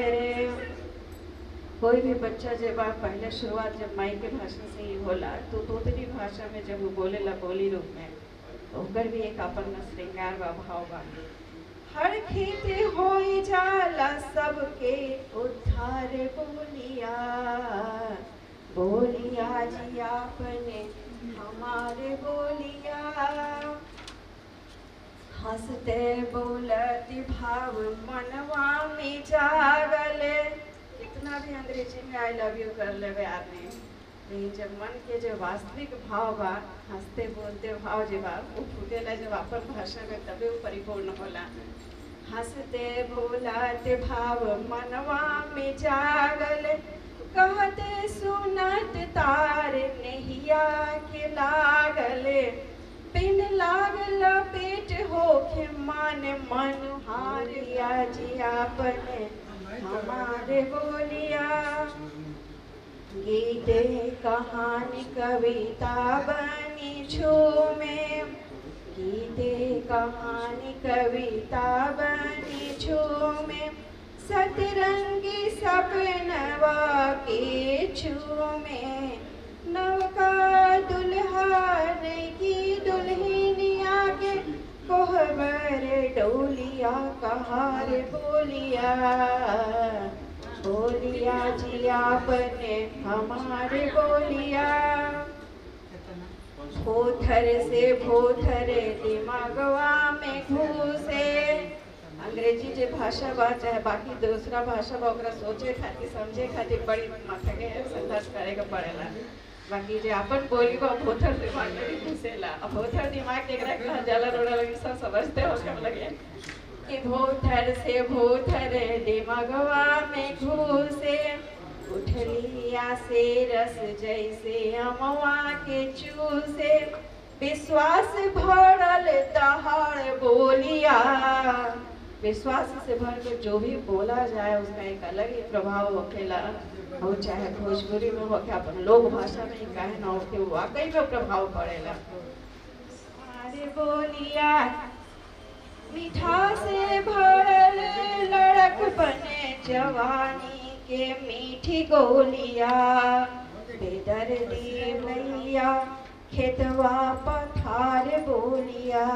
कोई भी बच्चा जब आप पहले शुरुआत जब माई के भाषा से ही होला तो तोतरी भाषा में जब वो बोलेला बोली रूप में तो ओकर भी एक अपन श्रृंगार व भाव बा। हर खेत होई जाला सबके उद्धार बोलिया, बोलिया जी आपने हमारे बोलिया। हंसते बोलती भाव मनवा में जागले। कितना भी अंग्रेजी में आई लव यू कर लेवे आदमी, लेकिन जब मन के जो वास्तविक भाव बा, हंसते बोलते भाव जो बा वो फूटेला जब अपन भाषा में तबे वो परिपूर्ण होला। हंसते बोलते भाव मनवा में जागल, कहते सुनत तार नहिया के लागले। पिन लागल पेट होखे मन मनुहारिया जी आपने हमारे बोलिया। गीते कहानी कविता बनी झूमे, गीते कहानी कविता बनी झूमे। सतरंगी सपनवा के झूमे, नवका दुल्हन की दुल्हनिया के कोहबर डोलिया कहार बोलिया, बोलिया जी आपने हमारे बोलिया। भोथर से भोथर दिमागवा में घुसे। अंग्रेजी जे भाषा बा चाहे बाकी दूसरा भाषा बा ओकरा सोचे खातिर समझे खातिर बड़ी माथा के संघर्ष करे के पड़ेला। बाकी जे अपन बोली बा भोथर दिमाग में भी घुसेला। अब भोथर दिमाग एकरा कहा जाला रोड़ा लगी सब समझते हो सब लगे कि भोथर से भोथर दिमागवा में घुसे। उठलिया से रस जैसे अमवा के चूसे, विश्वास भरल तहार बोलिया। विश्वास से भर कर जो भी बोला जाए उसका एक अलग ही प्रभाव होखेला। हो चाहे भोजपुरी में हो क्या अपन लोक भाषा में ही कहे ना हो कि वाकई में प्रभाव पड़ेला। अरे बोलिया मीठा से भरल लड़क बने जवानी के मीठी गोलिया। बेदर्दी लैया खेतवा पथार बोलिया।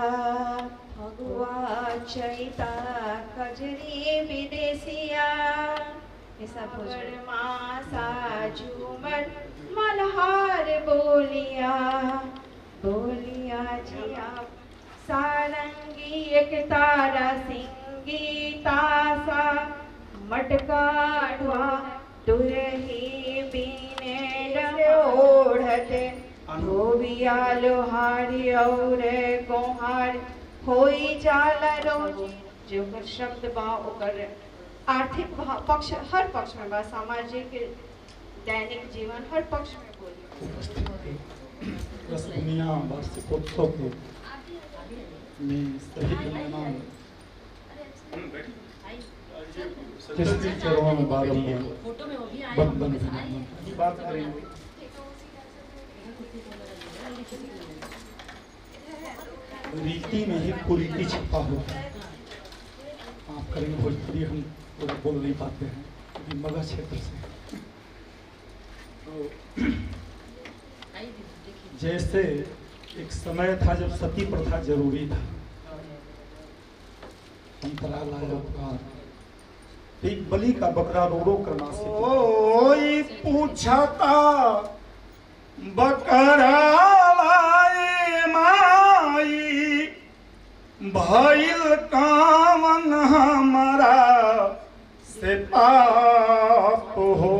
भगवा चैता कजरी विदेशिया। मासा झूमर मल्हार बोलिया, बोलिया जिया। सारंगी एक तारा सिंगी तासा, मटका ढवा दुरही बीने ओढ़ते। धोबिया लोहारी और कोहार होई जाला रोजी। जो ओकर शब्द बा ओकर आर्थिक पक्ष हर पक्ष में बा, सामाजिक दैनिक जीवन हर पक्ष में बोली। दुनिया वार्षिकोत्सव के में सभी कन्याओं किसके चरणों में बारंबार बंधन की बात करेंगे। रीति में ही कुरीति छिपा होता है। आप करेंगे भोजपुरी हम तो बोल नहीं पाते हैं क्योंकि मगध क्षेत्र से। तो जैसे एक समय था जब सती प्रथा जरूरी था, अंतराल आया उपकार, एक बलि का बकरा रो रो कर मां से ओई पूछता बकरा माई भइल कामन हमारा से पाप हो।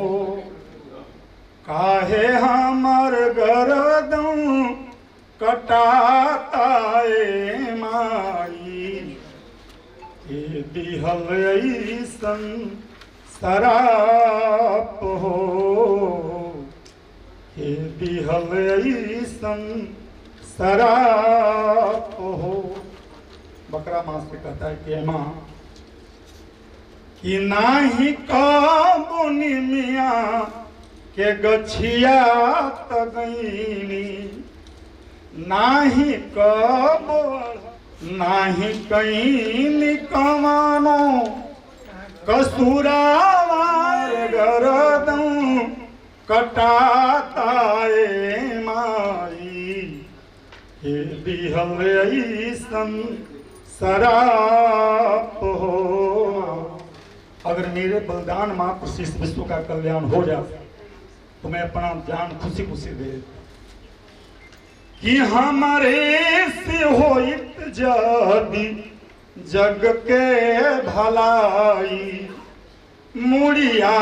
काहे हमर गरदं कटाता ए माई, ए दिहल ऐसन सराप हो के दिहल ऐसन सराप हो। बकरा माँ से कहता है कि माँ कि नाही कबुनी मियाँ के गछिया तगैनी नाही कब नाही कहीं कमानो कसूरावार गरदं कटाताए माई हे दिहल ऐसन सराप हो। अगर मेरे बलिदान मात्र से इस विश्व का कल्याण हो जाए तो मैं अपना जान खुशी खुशी दे कि हमारे से होइत जदि जग के भलाई मुड़िया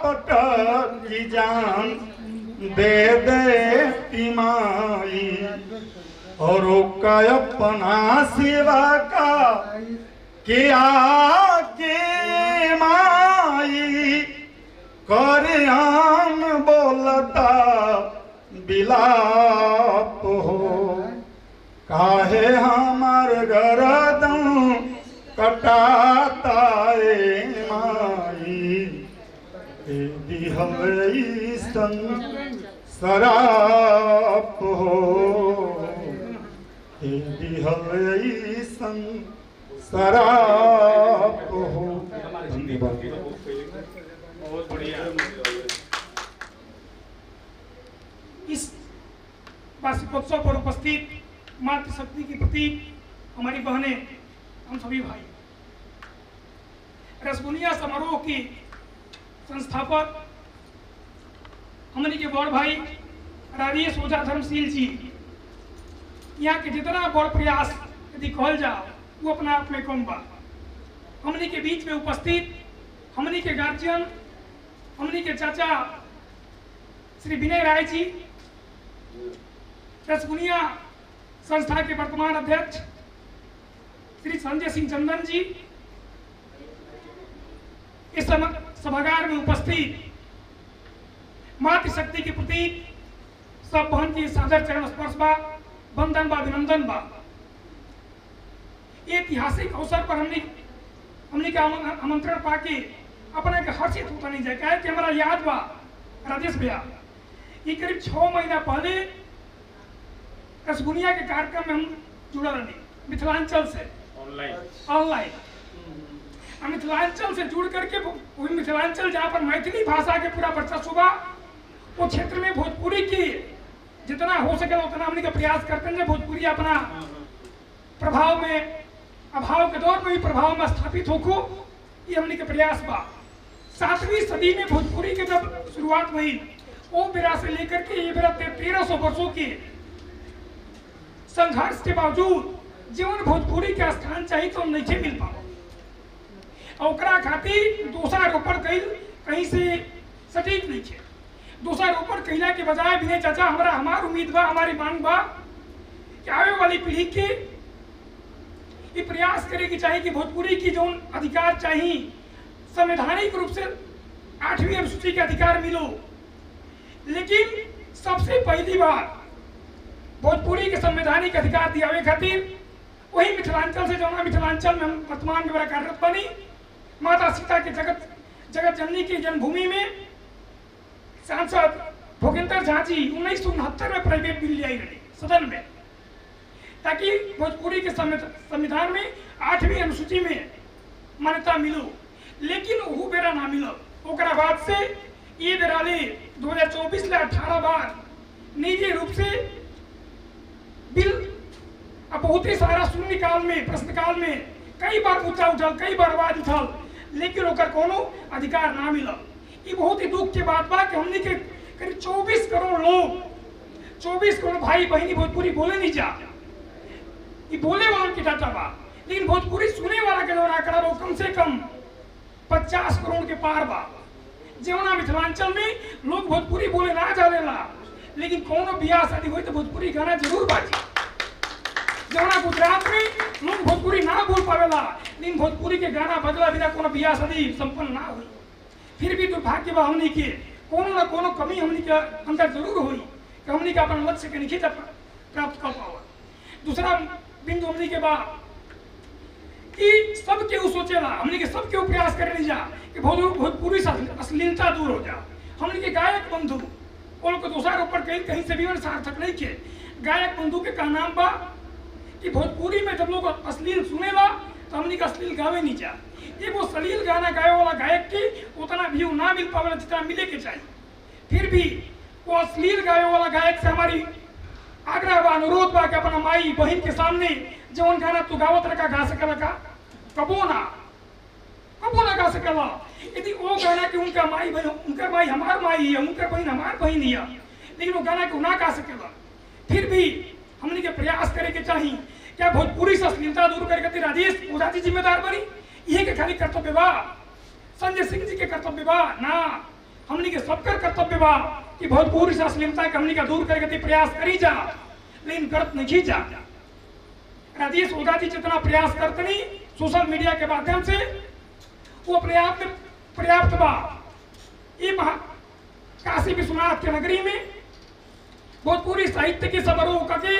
पटक की जान दे दे तिमाई और का अपना सेवा का के आगे माई करे आन बोलता बिलाप हो काहे हमार गरदं कटाता माई हे दिहल ऐसन सराप हो हे दिहल ऐसन सराप हो। धन्यवाद। बहुत बढ़िया। इस वार्षिकोत्सव पर उपस्थित मातृशक्ति के प्रति हमारी बहनें, हम सभी भाई, रसगुनिया समारोह की संस्थापक हमने के बड़ भाई राजेश ओझा धर्मशील जी, यहाँ के जितना बड़ प्रयास यदि कहल जाओ वो अपना आप में कम बा। हमने के बीच में उपस्थित हमने के गार्जियन, हमने के चाचा श्री विनय राय जी, रसगुनिया संस्था के वर्तमान अध्यक्ष श्री संजय सिंह चंदन जी, इस सभागार में उपस्थित मातृशक्ति के प्रति सब बहन की सादर चरण स्पर्श बा, वंदन बा, अभिनंदन बा। ऐतिहासिक अवसर पर हमने का आमंत्रण पाके अपने के हर्षित होता नहीं जाए। क्या कि हमारा याद बा राजेश भैया, ये करीब 6 महीना पहले रसगुनिया के कार्यक्रम में हम जुड़ा रहे मिथिलांचल से ऑनलाइन मिथिलांचल से जुड़ करके वही मिथिलांचल जहाँ पर मैथिली भाषा के पूरा वर्चस्व बा, वो क्षेत्र में भोजपुरी की जितना हो सके उतना हमने का प्रयास करते हैं। भोजपुरी अपना प्रभाव में, अभाव के दौर में भी प्रभाव में स्थापित होको, ये हमने के प्रयास बा। 7वीं सदी में भोजपुरी के जब शुरुआत हुई, वो बेरा से लेकर के ये बेरा 1300 वर्षों के संघर्ष के बावजूद जीवन भोजपुरी का स्थान चाहिए तो नहीं मिल पाओ। ओकरा खातिर दोषारोपण कहीं से सटीक नहीं है। दोषारोपण कहला के बजाय विनय चाचा हमार उम्मीद बा, हमारी मांग बा कि आने वाली पीढ़ी के ये प्रयास करे कि चाहिए कि भोजपुरी की जो अधिकार चाहिए संवैधानिक रूप से 8वीं अनुसूची के अधिकार मिलो। लेकिन सबसे पहली बार भोजपुरी के संवैधानिक अधिकार दियावे खातिर वही मिथिलांचल से जो मिथिलांचल में हम वर्तमान में बड़ा कार्यरत बनी, माता सीता के जगत जननी की जन्मभूमि में सांसद भोगेंद्र झा जी 1969 में प्राइवेट बिल लाई रही सदन में, ताकि भोजपुरी के संविधान में 8वीं अनुसूची में मान्यता मिलो। लेकिन वो बेरा ना मिलो। ओकरा बाद से ये बेरा ले 2024 ले 18 बार निजी रूप से बिल अब बहुत ही सारा शून्यकाल में, प्रश्नकाल में कई बार मुद्दा उठल, कई बार आवाज उठल, लेकिन ओकर कोनो अधिकार ना मिलल। ये बहुत ही दुख के बात बा कि हमने के करीब 24 करोड़ लोग, 24 करोड़ भाई बहनी भोजपुरी बोले नहीं जा, ये बोले वालों की डाटा बा, लेकिन भोजपुरी सुने वाला के जो आंकड़ा वो कम से कम 50 करोड़ के पार बा। जेवना मिथिलांचल में लोग भोजपुरी बोले ना जानेला, लेकिन कोनो बियाह शादी हुई तो भोजपुरी गाना जरूर बाजी। जेवना गुजरात में लोग भोजपुरी ना बोल पावेला, लेकिन भोजपुरी के गाना बजला बिना कोनो बियाह शादी संपन्न ना हुई। फिर भी दुर्भाग्य बा हमनी के कोनो न कोनो कमी हमनी के अंदर जरूर हुई कि हमनी के अपन लक्ष्य के नहीं प्राप्त कर पावा। दूसरा बिंदु हमनी के बा कि सब केहू सोचेला, हमनी के सब केहू प्रयास करे जा कि भोजपुरी से अश्लीलता दूर हो जा। हमनी के गायक बंधु वो लोग दूसरा ऊपर कहीं से भी सार्थक नहीं के। गायक बंधु के का नाम बा कि भोजपुरी में जब लोग अश्लील सुनेला तो हमनी के अश्लील गावे नहीं जा। ये वो सलील गाना गाए वाला गायक की उतना व्यू ना मिल पावेला जितना मिले के चाहिए। फिर भी वो अश्लील गाए वाला गायक से हमारी आग्रह बा, अनुरोध बा कि अपना माई बहन के सामने जवन गाना तू गावत रखा गा सकेला का कबो ना गा सकेला। यदि वो गाना कि उनका माई बहन, उनका माई हमार माई है, उनका बहन हमार बहन है, लेकिन वो गाना क्यों ना गा सकेला। फिर भी हमने के प्रयास करे के चाहिए क्या भोजपुरी से अश्लीलता दूर करके राजेश ओझा जी जिम्मेदार बनी। ये के खाली कर्तव्य बा संजय सिंह जी के कर्तव्य बा ना, हमने के सबकर कर्तव्य बा कि भोजपुरी से अश्लीलता के हमने का दूर करके प्रयास करी जा, लेकिन करत नहीं जा। राजेश ओझा जी जितना प्रयास करतनी सोशल मीडिया के माध्यम से वो अपने आप में पर्याप्त बा। ये काशी विश्वनाथ के नगरी में भोजपुरी साहित्य के समारोह करके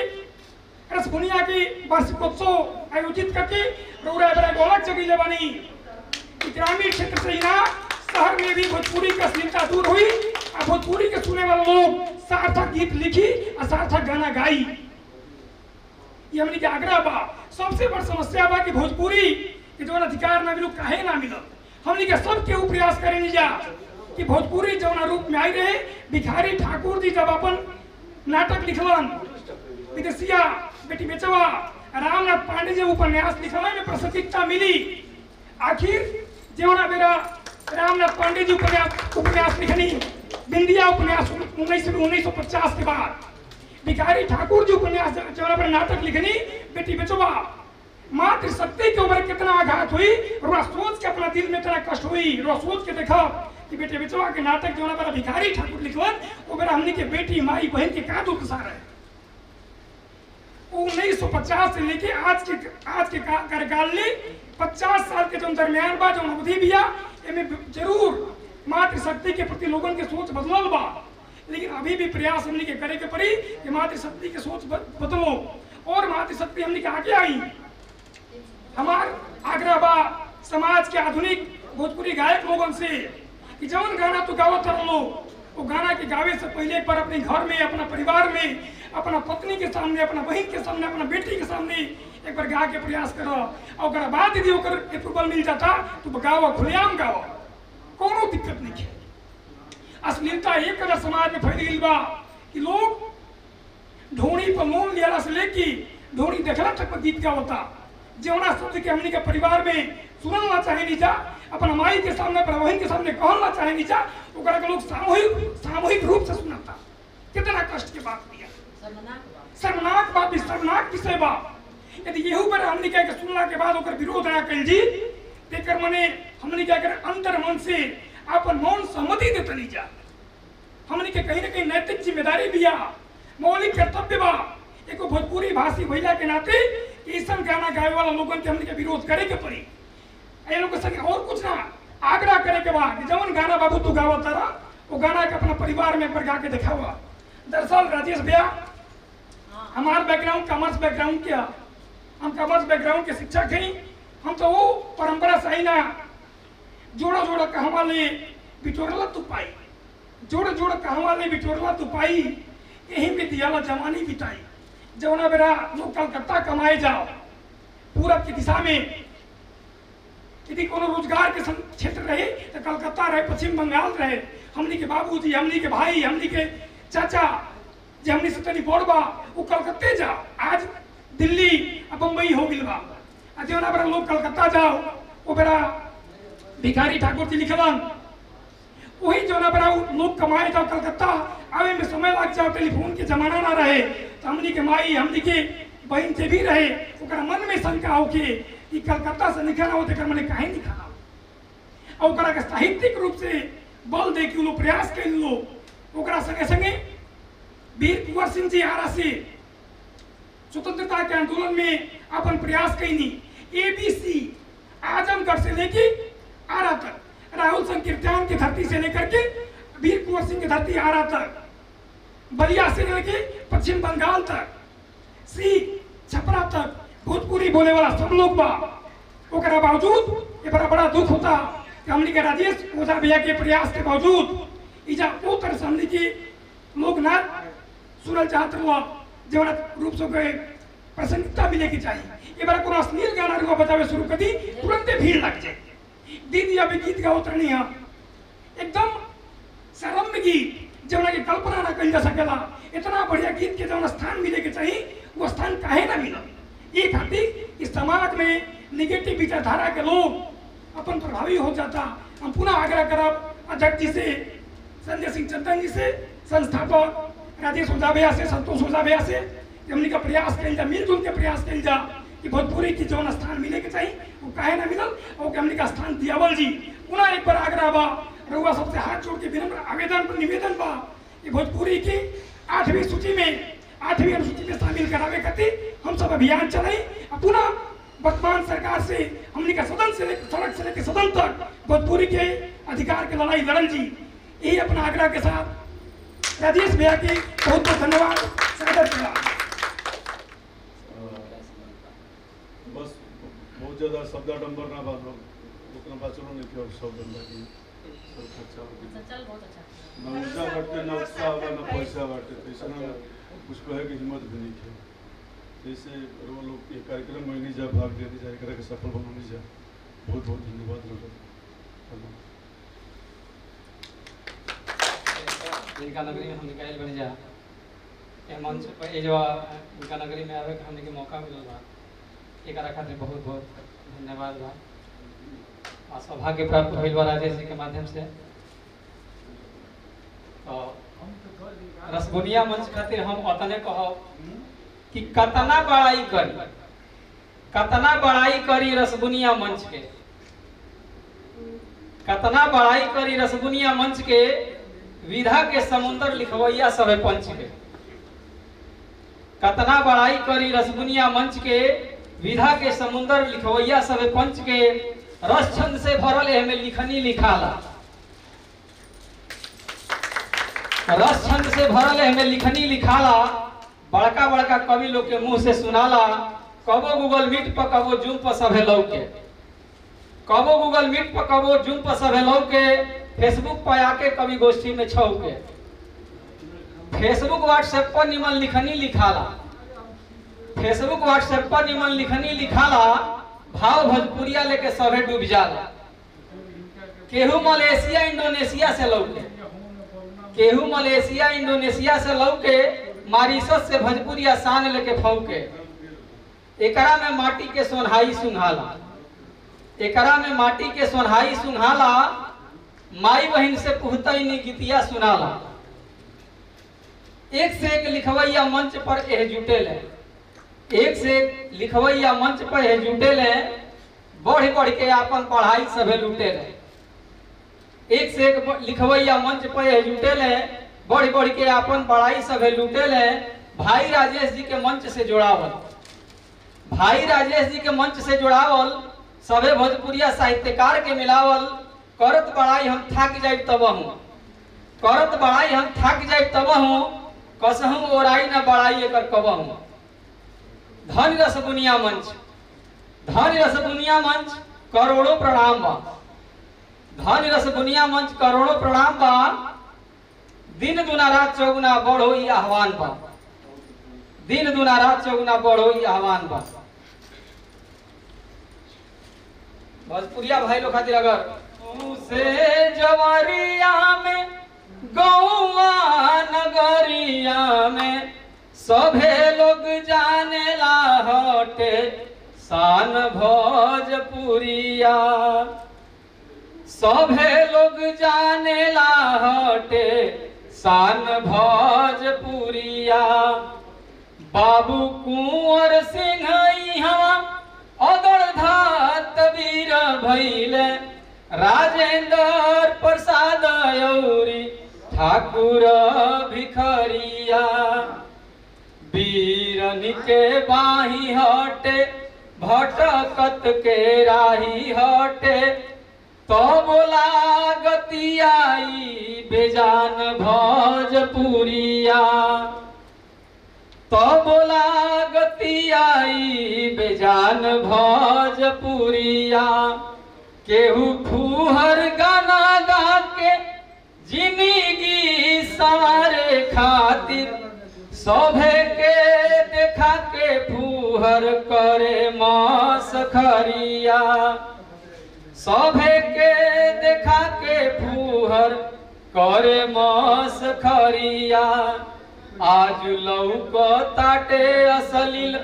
रसगुनिया की वार्षिकोत्सव आयोजित करके गोलक जगह बनी। ग्रामीण क्षेत्र से ही ना शहर में भी भोजपुरी की अश्लीलता दूर हुई और भोजपुरी के सुने वाले लोग सार्थक गीत लिखी और सार्थक गाना गाई। ये हमने के आग्रह बा। सबसे बड़ समस्या बा कि भोजपुरी के जो अधिकार ना मिलो काहे ना मिलो। हमने के सब के प्रयास करें जा कि भोजपुरी जौना रूप में आई रहे। भिखारी ठाकुर जी जब अपन नाटक लिखलन विदेशिया बेटी बेचवा, रामनाथ पांडे जी उपन्यास लिखलन में प्रसिद्धता मिली। आखिर जौना मेरा रामनाथ पांडे जी उपन्यास लिखनी बिंदिया उपन्यास 1950 के बाद, भिखारी ठाकुर जी उपन्यास जौना पर नाटक लिखनी बेटी बेचवा। मातृशक्ति के ऊपर कितना आघात हुई और सोच के अपना दिल में इतना कष्ट हुई। सोच के देखा कि बेटे बेचवा के नाटक जो ना भिखारी ठाकुर लिखवन वो मेरा हमने के बेटी माई बहन के का दुख सार है। 1950 से लेके आज के कार्यकाल में 50 साल के जो दरमियान बा जो अवधि बिया एमे जरूर मातृशक्ति के प्रति लोगों के सोच बदलल बा, लेकिन अभी भी प्रयास हमने के करे के पड़ी कि मातृशक्ति के सोच बदलो और मातृशक्ति हमने के आगे आई। हमार आग्रह बा समाज के आधुनिक भोजपुरी गायक लोगों से कि जवन गाना तो गावत रहो वो गाना के गावे से पहले एक बार अपने घर में, अपना परिवार में, अपना पत्नी के सामने, अपना बहन के सामने, अपना बेटी के सामने एक बार गा के प्रयास करो और बाद यदि ओकर अप्रूवल मिल जाता तो गाओ, खुलेआम गाओ, कोनो दिक्कत नहीं है। अश्लीलता एक कदर समाज में फैल गई बा कि लोग ढोणी पर लोन लिया से लेके ढोणी देखला तक गीत गावता। जौना शब्द के हमनी के परिवार में सुनना चाहे नहीं जा, अपना माई के सामने, अपना बहन के सामने कहना चाहे नहीं जा, ओकरा के लोग सामूहिक रूप से सुनाता। कितना कष्ट के बात दिया, शर्मनाक बात, शर्मनाक विषय बा। यदि यहू पर हमनी के सुनला के बाद ओकर विरोध ना कल जी तेकर मने हमनी के अगर अंतर मन से अपन मौन सहमति दे तनी जा। हमनी के कहीं ना कहीं नैतिक जिम्मेदारी बिया, मौलिक कर्तव्य बा एको भोजपुरी भाषी भैया के नाते ऐसा गाना गावे वाला लोगन के हमने के विरोध करे के पड़ी। ये लोग संगे और कुछ ना आग्रह करे के बाद जवन गाना बाबू तू गावा तारा वो गाना के अपना परिवार में पर गा के दिखावा। दरअसल राजेश भैया हमारा बैकग्राउंड कॉमर्स बैकग्राउंड किया, हम कॉमर्स बैकग्राउंड के शिक्षक हैं। हम तो वो परंपरा सही ना जोड़ा जोड़ा कहवा ले बिटोरला तू पाई, जोड़ा जोड़ा कहवा ले बिटोरला तू पाई, यही में दियाला जवानी बिताई। जवना बेरा लोग कलकत्ता कमाए जाओ पूरब की दिशा में, यदि कोनो रोजगार के क्षेत्र रहे तो कलकत्ता रहे, पश्चिम बंगाल रहे। हमनी के बाबूजी, हमनी के भाई, हमनी के चाचा जो हमनी से तनी बड़ बा वो कलकत्ते जाओ। आज दिल्ली और बम्बई हो गई बा। जवना बेरा लोग कलकत्ता जाओ वो बेरा भिखारी ठाकुर जी लिखलन वही जवना बेरा लोग कमाए जाओ कलकत्ता आवे में समय लग जाओ, टेलीफोन के जमाना ना रहे तो हमनी के माई, हमनी के बहन से भी रहे ओकरा मन में शंका होके कि कलकत्ता से निकलना हो तेकर मने काहे निकलना और ओकरा के साहित्यिक रूप से बल दे के लोग प्रयास कर लो। ओकरा संगे संगे वीर कुंवर सिंह जी आरा से स्वतंत्रता के आंदोलन में अपन प्रयास कैनी। एबीसी आजमगढ़ से लेके आरा तक राहुल संकीर्तन की धरती से लेकर के वीर कुंवर सिंह की धरती आरा तक, बलिया से लेकर पश्चिम बंगाल तक, सी छपरा तक भोजपुरी बोले वाला सब लोग बा। ओकरा बावजूद ये बड़ा बड़ा दुख होता कि हमने के राजेश ओझा भैया के प्रयास के बावजूद इजा वो तरह से हमने की लोग ना सुनल चाहत हुआ जवना रूप से के प्रासंगिकता मिले की चाहिए। ये बड़ा कोनो अश्लील गाना रुआ बतावे शुरू कर दी, तुरंत भीड़ लग जाए। दीदी अभी गीत गाओ तरनी है एकदम शर्म गीत जवना की कल्पना ना कल जा सकेला। इतना बढ़िया गीत के जवना स्थान मिले के चाहिए वो स्थान काहे ना मिला। ये खातिर इस समाज में निगेटिव विचारधारा के लोग अपन प्रभावी हो जाता। हम पुनः आग्रह करब अध्यक्ष जी से, संजय सिंह चंदन जी से, संस्थापक राजेश ओझा भैया से, संतोष ओझा भैया से हमने का प्रयास कल जा, मिलजुल के प्रयास कल जा कि भोजपुरी की जौन स्थान मिले के चाहिए वो काहे ना मिलल और हमने का स्थान दियावल जी। पुनः एक बार आग्रह बा, रउआ सबसे हाथ जोड़ के विनम्र आवेदन निवेदन बा कि भोजपुरी की 8वीं सूची में 8वीं अनुसूची में शामिल करावे खातिर हम सब अभियान चलाई। पुनः वर्तमान सरकार से हमने का सदन से सड़क से लेकर सदन तक भोजपुरी के अधिकार की लड़ाई लड़ल जी। यही अपना आग्रह के साथ राजेश भैया की बहुत बहुत धन्यवाद। बस बहुत ज्यादा शब्द डंबर ना बात उतना बाचलो नहीं कि और शब्द लगी चल बहुत अच्छा ना ऊर्जा बढ़ते ना उत्साह होगा ना पैसा बढ़ते तो ऐसा ना कुछ कहे की हिम्मत भी नहीं है। जैसे वो लोग ये कार्यक्रम में नहीं जा भाग लेते जा करके सफल बनने जा। बहुत बहुत धन्यवाद इनका नगरी में हम निकाल बन जा ये मंच पर ये जो इनका नगरी में आवे हमने के मौका मिलल बा एकरा खातिर बहुत बहुत धन्यवाद बा। आ सौभाग्य प्राप्त होइल बा राजेश जी के माध्यम से। तो रसबुनिया मंच खातिर हम अतने कहब कि कतना बड़ाई करी रसबुनिया मंच के, कतना बड़ाई करी रसबुनिया मंच के विधा के समुंदर लिखवैया सभे पंच के। कतना बड़ाई करी रसबुनिया मंच के विधा के समुंदर लिखवैया सभे पंच के। रस छंद से भरल है में लिखनी लिखाला, रस छंद से भरल है में लिखनी लिखाला। बड़का बड़का कवि लोग के मुंह से सुनाला। कबो गूगल मीट पर कबो जूम पर सभे लौके, कबो गूगल मीट पर कबो जूम पर सभे लौके। फेसबुक पर आके कवि गोष्ठी में छौके। फेसबुक व्हाट्सएप पर निमन लिखनी लिखाला, फेसबुक व्हाट्सएप पर निमन लिखनी लिखाला। भाव भोजपुरिया लेके सभे डूब जाला। केहू मलेशिया इंडोनेशिया से लौके, केहू मलेशिया इंडोनेशिया से लौके। मारिशस से भोजपुरिया शान लेके फौके। एकरा में माटी के सोनहाई सुंघाला, एकरा में माटी के सोनहाई सुंघाला। माई बहन से पुहतैनी गीतिया सुनाला। एक से एक लिखवैया मंच पर एह जुटेले, एक से एक लिखवैया मंच पर एह जुटेले। बढ़ बढ़ के अपन पढ़ाई सभे लुटेले। एक से एक लिखवैया मंच पर एह जुटेले। बढ़ बढ़ के अपन पढ़ाई सभे लुटेले। भाई राजेश जी के मंच से जोड़ावल, भाई राजेश जी के मंच से जोड़ावल। सभे भोजपुरिया साहित्यकार के मिलावल। करत बड़ाई हम थक जाए तब हूँ, करत बड़ाई हम थक जाए तब हूँ। कसहूँ ओराई न बड़ाई एकर कब हूँ। धन रसबुनिया मंच, धन रसबुनिया मंच करोड़ों प्रणाम बा। धन रसबुनिया मंच करोड़ों प्रणाम बा। दिन दुना रात चौगुना बढ़ो ई आह्वान बा, दिन दुना रात चौगुना बढ़ो ई आह्वान बा। भोजपुरिया भाई लोग खातिर अगर से जवरिया में गौवा नगरिया में सभे लोग जाने ला हटे शान भोजपुरिया। सभे लोग जाने ला हटे शान भोजपुरिया। बाबू कुंवर सिंह यहाँ अदड़ धात वीर भैले। राजेंद्र प्रसाद यौरी ठाकुर भिखरिया। वीरन के बाही हटे भटकत के राही हटे। तो बोला गतियाई बेजान भोजपुरिया, तो बोला गतियाई बेजान भोजपुरिया। केहू फूहर गाना गा के जिंदगी सवारे खातिर, सभे के देखा के फूहर करे मसखरिया, सभे के देखा के फूहर करे मसखरिया। आज लौकताटे असलील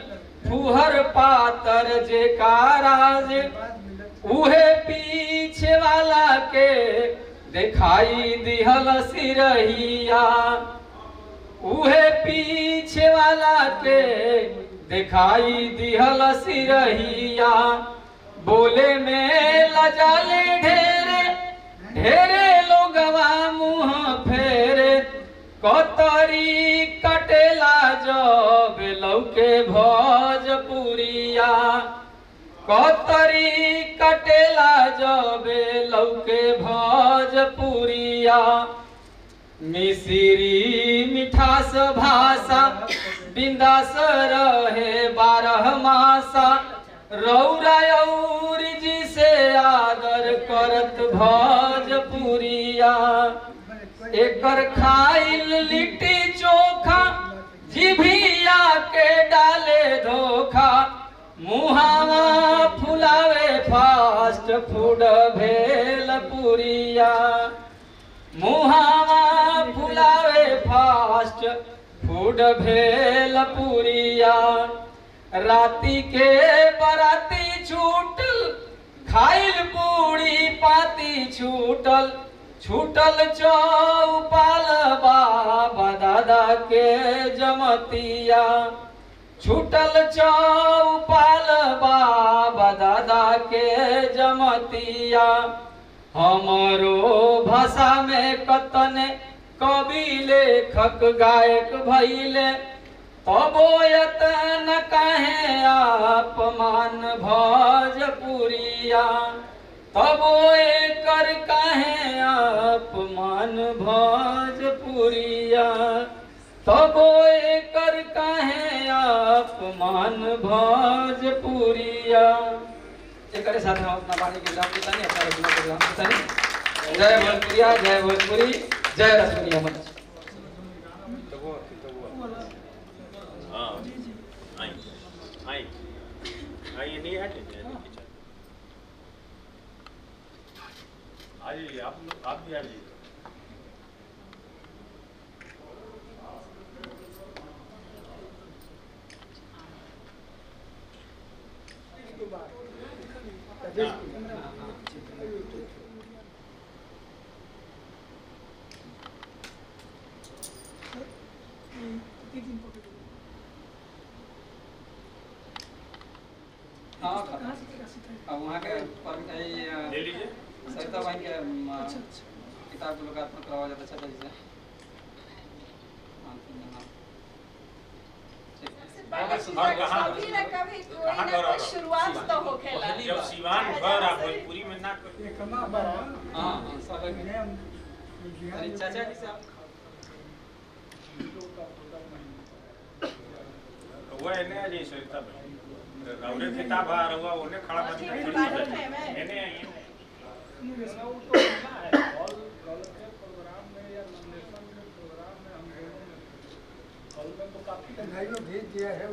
फूहर पातर जे काराज, उहे पीछे वाला के दिखाई दिहल सिरहिया, उहे पीछे वाला के दिखाई दिहल सिरहिया। बोले में लजाले ढेरे ढेरे लोगवा मुँह फेरे, कतरी कटेला जब लौके भोजपुरिया, कतरी कटेला जब लौके भोजपुरिया। मिसिरी मिठास भाषा बिंदास रहे 12 मासा, रौरा औरी जी से आदर करत भोजपुरिया। एकर खाइल लिट्टी चोखा जिभिया के डाले धोखा, मुहावा फुलावे फास्ट फूड भेलपुरिया, मुहावा फुलावे फास्ट फूड भेलपुरिया। राती के बराती छूटल खाइल पूरी पाती छूटल, छूटल चौपाल बाबा दादा के जमतिया, छूटल चौपाल बाबा दादा के जमतिया। हमरो भाषा में कतने कवि लेखक गायक भइले, तबो यतन काहे अपमान भोजपुरिया, तबो एकर काहे अपमान भोजपुरिया, तबो एकर काहे अपमान भोजपुरिया। एकरे साथ हम अपना वाणी के विराम देता नहीं, अपना रचना के विराम देता नहीं। जय भोजपुरिया, जय भोजपुरी, जय रसपुरिया मंच। आइए आप भी आइए। हाँ, वहाँ के ले लीजिए सरिता भाई के किताब को लोकार्पण करवा जाता अच्छा तरीके से। शुरुआत तो होखेला जब सिवान भर आ भोजपुरी में ना हां सब अरे चाचा जी साहब वो है जी सरिता भाई राउरे किताब आ रहा हुआ उन्हें खड़ा कर मैंने आई काफी भेज दिया है